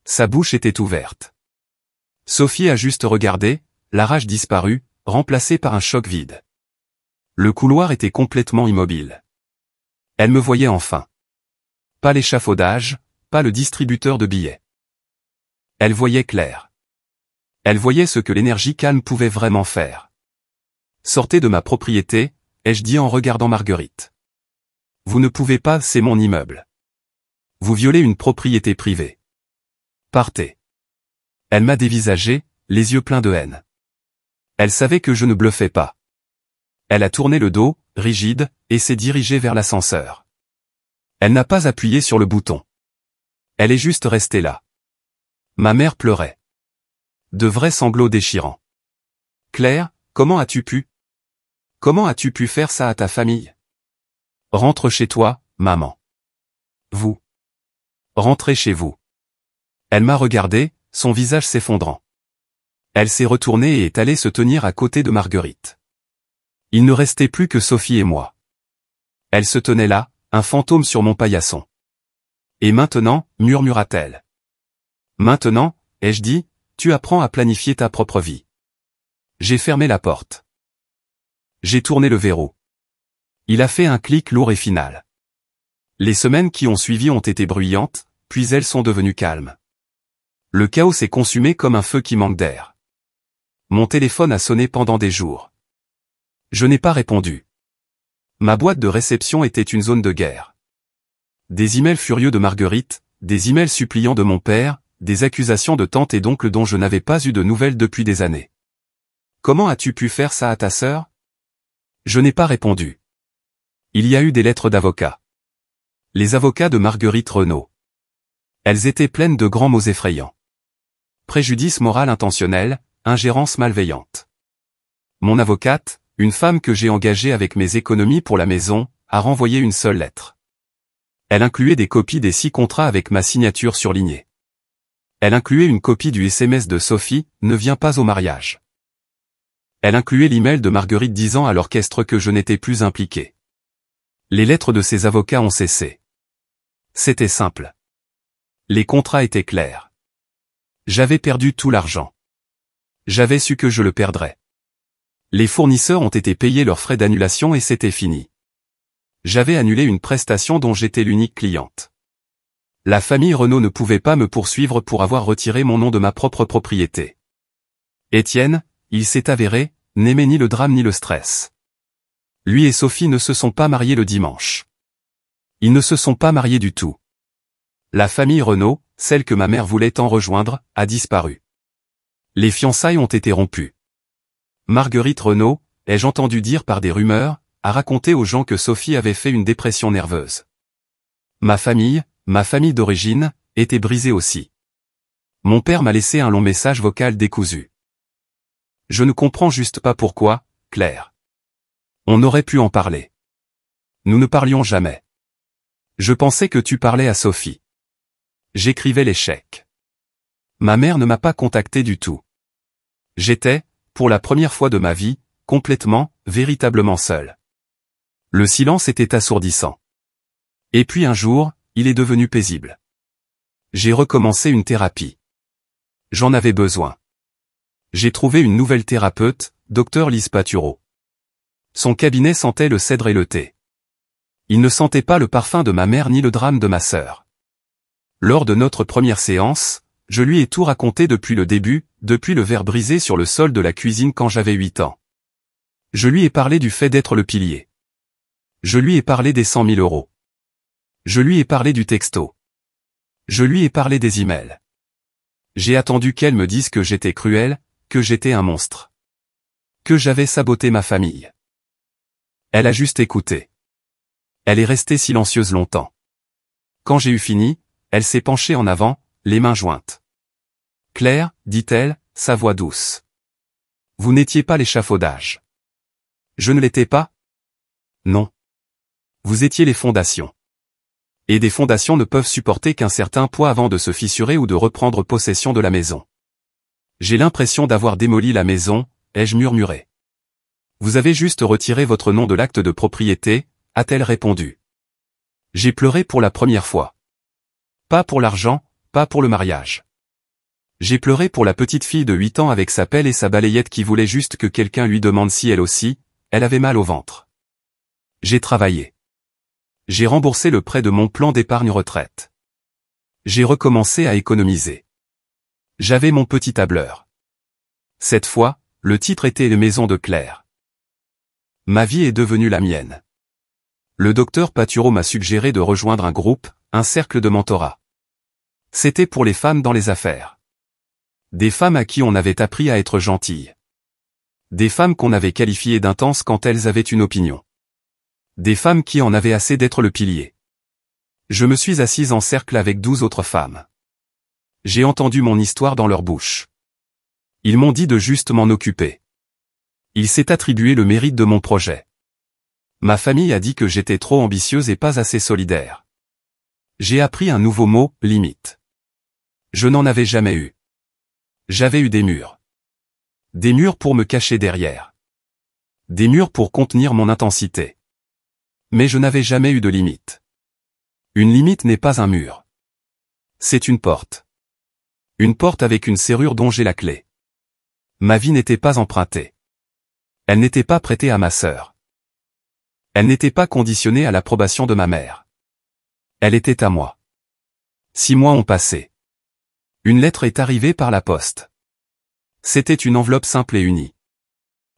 Sa bouche était ouverte. Sophie a juste regardé, la rage disparue, remplacée par un choc vide. Le couloir était complètement immobile. Elle me voyait enfin. Pas l'échafaudage, pas le distributeur de billets. Elle voyait clair. Elle voyait ce que l'énergie calme pouvait vraiment faire. Sortez de ma propriété, ai-je dit en regardant Marguerite. Vous ne pouvez pas, c'est mon immeuble. Vous violez une propriété privée. Partez. Elle m'a dévisagé, les yeux pleins de haine. Elle savait que je ne bluffais pas. Elle a tourné le dos, rigide, et s'est dirigée vers l'ascenseur. Elle n'a pas appuyé sur le bouton. Elle est juste restée là. Ma mère pleurait. De vrais sanglots déchirants. Claire, comment as-tu pu? Comment as-tu pu faire ça à ta famille? Rentre chez toi, maman. Vous. Rentrez chez vous. Elle m'a regardé, son visage s'effondrant. Elle s'est retournée et est allée se tenir à côté de Marguerite. Il ne restait plus que Sophie et moi. Elle se tenait là, un fantôme sur mon paillasson. Et maintenant, murmura-t-elle. Maintenant, ai-je dit, tu apprends à planifier ta propre vie. J'ai fermé la porte. J'ai tourné le verrou. Il a fait un clic lourd et final. Les semaines qui ont suivi ont été bruyantes, puis elles sont devenues calmes. Le chaos s'est consumé comme un feu qui manque d'air. Mon téléphone a sonné pendant des jours. Je n'ai pas répondu. Ma boîte de réception était une zone de guerre. Des emails furieux de Marguerite, des emails suppliants de mon père, des accusations de tante et d'oncle dont je n'avais pas eu de nouvelles depuis des années. Comment as-tu pu faire ça à ta sœur? Je n'ai pas répondu. Il y a eu des lettres d'avocats. Les avocats de Marguerite Renaud. Elles étaient pleines de grands mots effrayants. Préjudice moral intentionnel, ingérence malveillante. Mon avocate, une femme que j'ai engagée avec mes économies pour la maison, a renvoyé une seule lettre. Elle incluait des copies des 6 contrats avec ma signature surlignée. Elle incluait une copie du SMS de Sophie, ne viens pas au mariage. Elle incluait l'email de Marguerite disant à l'orchestre que je n'étais plus impliqué. Les lettres de ses avocats ont cessé. C'était simple. Les contrats étaient clairs. J'avais perdu tout l'argent. J'avais su que je le perdrais. Les fournisseurs ont été payés leurs frais d'annulation et c'était fini. J'avais annulé une prestation dont j'étais l'unique cliente. La famille Renaud ne pouvait pas me poursuivre pour avoir retiré mon nom de ma propre propriété. Étienne, il s'est avéré, n'aimait ni le drame ni le stress. Lui et Sophie ne se sont pas mariés le dimanche. Ils ne se sont pas mariés du tout. La famille Renaud, celle que ma mère voulait tant rejoindre, a disparu. Les fiançailles ont été rompues. Marguerite Renaud, ai-je entendu dire par des rumeurs, a raconté aux gens que Sophie avait fait une dépression nerveuse. Ma famille d'origine, était brisée aussi. Mon père m'a laissé un long message vocal décousu. Je ne comprends juste pas pourquoi, Claire. On aurait pu en parler. Nous ne parlions jamais. Je pensais que tu parlais à Sophie. J'écrivais les chèques. Ma mère ne m'a pas contacté du tout. J'étais, pour la première fois de ma vie, complètement, véritablement seul. Le silence était assourdissant. Et puis un jour, il est devenu paisible. J'ai recommencé une thérapie. J'en avais besoin. J'ai trouvé une nouvelle thérapeute, Dr Lise Paturo. Son cabinet sentait le cèdre et le thé. Il ne sentait pas le parfum de ma mère ni le drame de ma sœur. Lors de notre première séance, je lui ai tout raconté depuis le début, depuis le verre brisé sur le sol de la cuisine quand j'avais 8 ans. Je lui ai parlé du fait d'être le pilier. Je lui ai parlé des 100 000 euros. Je lui ai parlé du texto. Je lui ai parlé des emails. J'ai attendu qu'elle me dise que j'étais cruel, que j'étais un monstre. Que j'avais saboté ma famille. Elle a juste écouté. Elle est restée silencieuse longtemps. Quand j'ai eu fini, elle s'est penchée en avant, les mains jointes. Claire, dit-elle, sa voix douce. Vous n'étiez pas l'échafaudage. Je ne l'étais pas? Non. Vous étiez les fondations. Et des fondations ne peuvent supporter qu'un certain poids avant de se fissurer ou de reprendre possession de la maison. J'ai l'impression d'avoir démoli la maison, ai-je murmuré. Vous avez juste retiré votre nom de l'acte de propriété, a-t-elle répondu. J'ai pleuré pour la première fois. Pas pour l'argent, pas pour le mariage. J'ai pleuré pour la petite fille de 8 ans avec sa pelle et sa balayette qui voulait juste que quelqu'un lui demande si elle aussi, elle avait mal au ventre. J'ai travaillé. J'ai remboursé le prêt de mon plan d'épargne retraite. J'ai recommencé à économiser. J'avais mon petit tableur. Cette fois, le titre était « Les maisons de Claire ». Ma vie est devenue la mienne. Le docteur Paturo m'a suggéré de rejoindre un groupe, un cercle de mentorat. C'était pour les femmes dans les affaires. Des femmes à qui on avait appris à être gentilles. Des femmes qu'on avait qualifiées d'intenses quand elles avaient une opinion. Des femmes qui en avaient assez d'être le pilier. Je me suis assise en cercle avec 12 autres femmes. J'ai entendu mon histoire dans leur bouche. Ils m'ont dit de juste m'en occuper. Il s'est attribué le mérite de mon projet. Ma famille a dit que j'étais trop ambitieuse et pas assez solidaire. J'ai appris un nouveau mot, limite. Je n'en avais jamais eu. J'avais eu des murs. Des murs pour me cacher derrière. Des murs pour contenir mon intensité. Mais je n'avais jamais eu de limite. Une limite n'est pas un mur. C'est une porte. Une porte avec une serrure dont j'ai la clé. Ma vie n'était pas empruntée. Elle n'était pas prêtée à ma sœur. Elle n'était pas conditionnée à l'approbation de ma mère. Elle était à moi. 6 mois ont passé. Une lettre est arrivée par la poste. C'était une enveloppe simple et unie.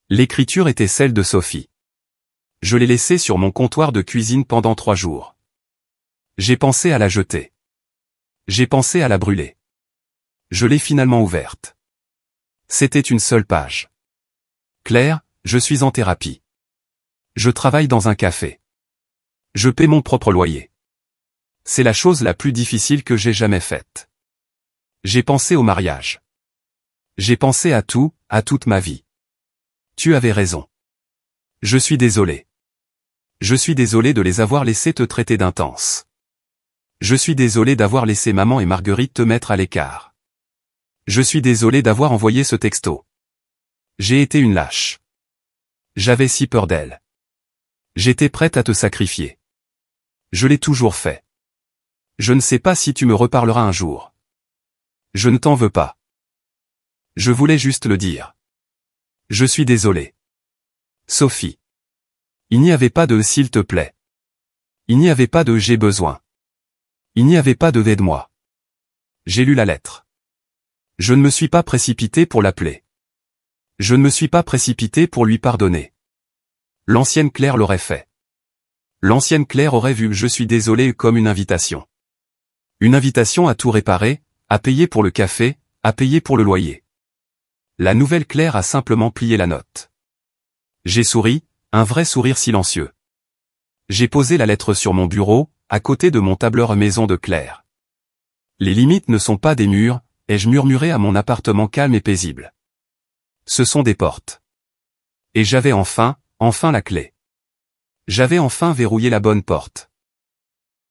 L'écriture était celle de Sophie. Je l'ai laissée sur mon comptoir de cuisine pendant 3 jours. J'ai pensé à la jeter. J'ai pensé à la brûler. Je l'ai finalement ouverte. C'était une seule page. Claire, je suis en thérapie. Je travaille dans un café. Je paie mon propre loyer. C'est la chose la plus difficile que j'ai jamais faite. J'ai pensé au mariage. J'ai pensé à tout, à toute ma vie. Tu avais raison. Je suis désolé. Je suis désolé de les avoir laissés te traiter d'intense. Je suis désolé d'avoir laissé maman et Marguerite te mettre à l'écart. Je suis désolé d'avoir envoyé ce texto. J'ai été une lâche. J'avais si peur d'elle. J'étais prête à te sacrifier. Je l'ai toujours fait. Je ne sais pas si tu me reparleras un jour. Je ne t'en veux pas. Je voulais juste le dire. Je suis désolé. Sophie. Il n'y avait pas de « s'il te plaît ». Il n'y avait pas de « j'ai besoin ». Il n'y avait pas de « aide-moi ». J'ai lu la lettre. Je ne me suis pas précipité pour l'appeler. Je ne me suis pas précipité pour lui pardonner. L'ancienne Claire l'aurait fait. L'ancienne Claire aurait vu « je suis désolé » comme une invitation. Une invitation à tout réparer, à payer pour le café, à payer pour le loyer. La nouvelle Claire a simplement plié la note. J'ai souri, un vrai sourire silencieux. J'ai posé la lettre sur mon bureau, à côté de mon tableur maison de Claire. Les limites ne sont pas des murs, ai-je murmuré à mon appartement calme et paisible. Ce sont des portes. Et j'avais enfin la clé. J'avais enfin verrouillé la bonne porte.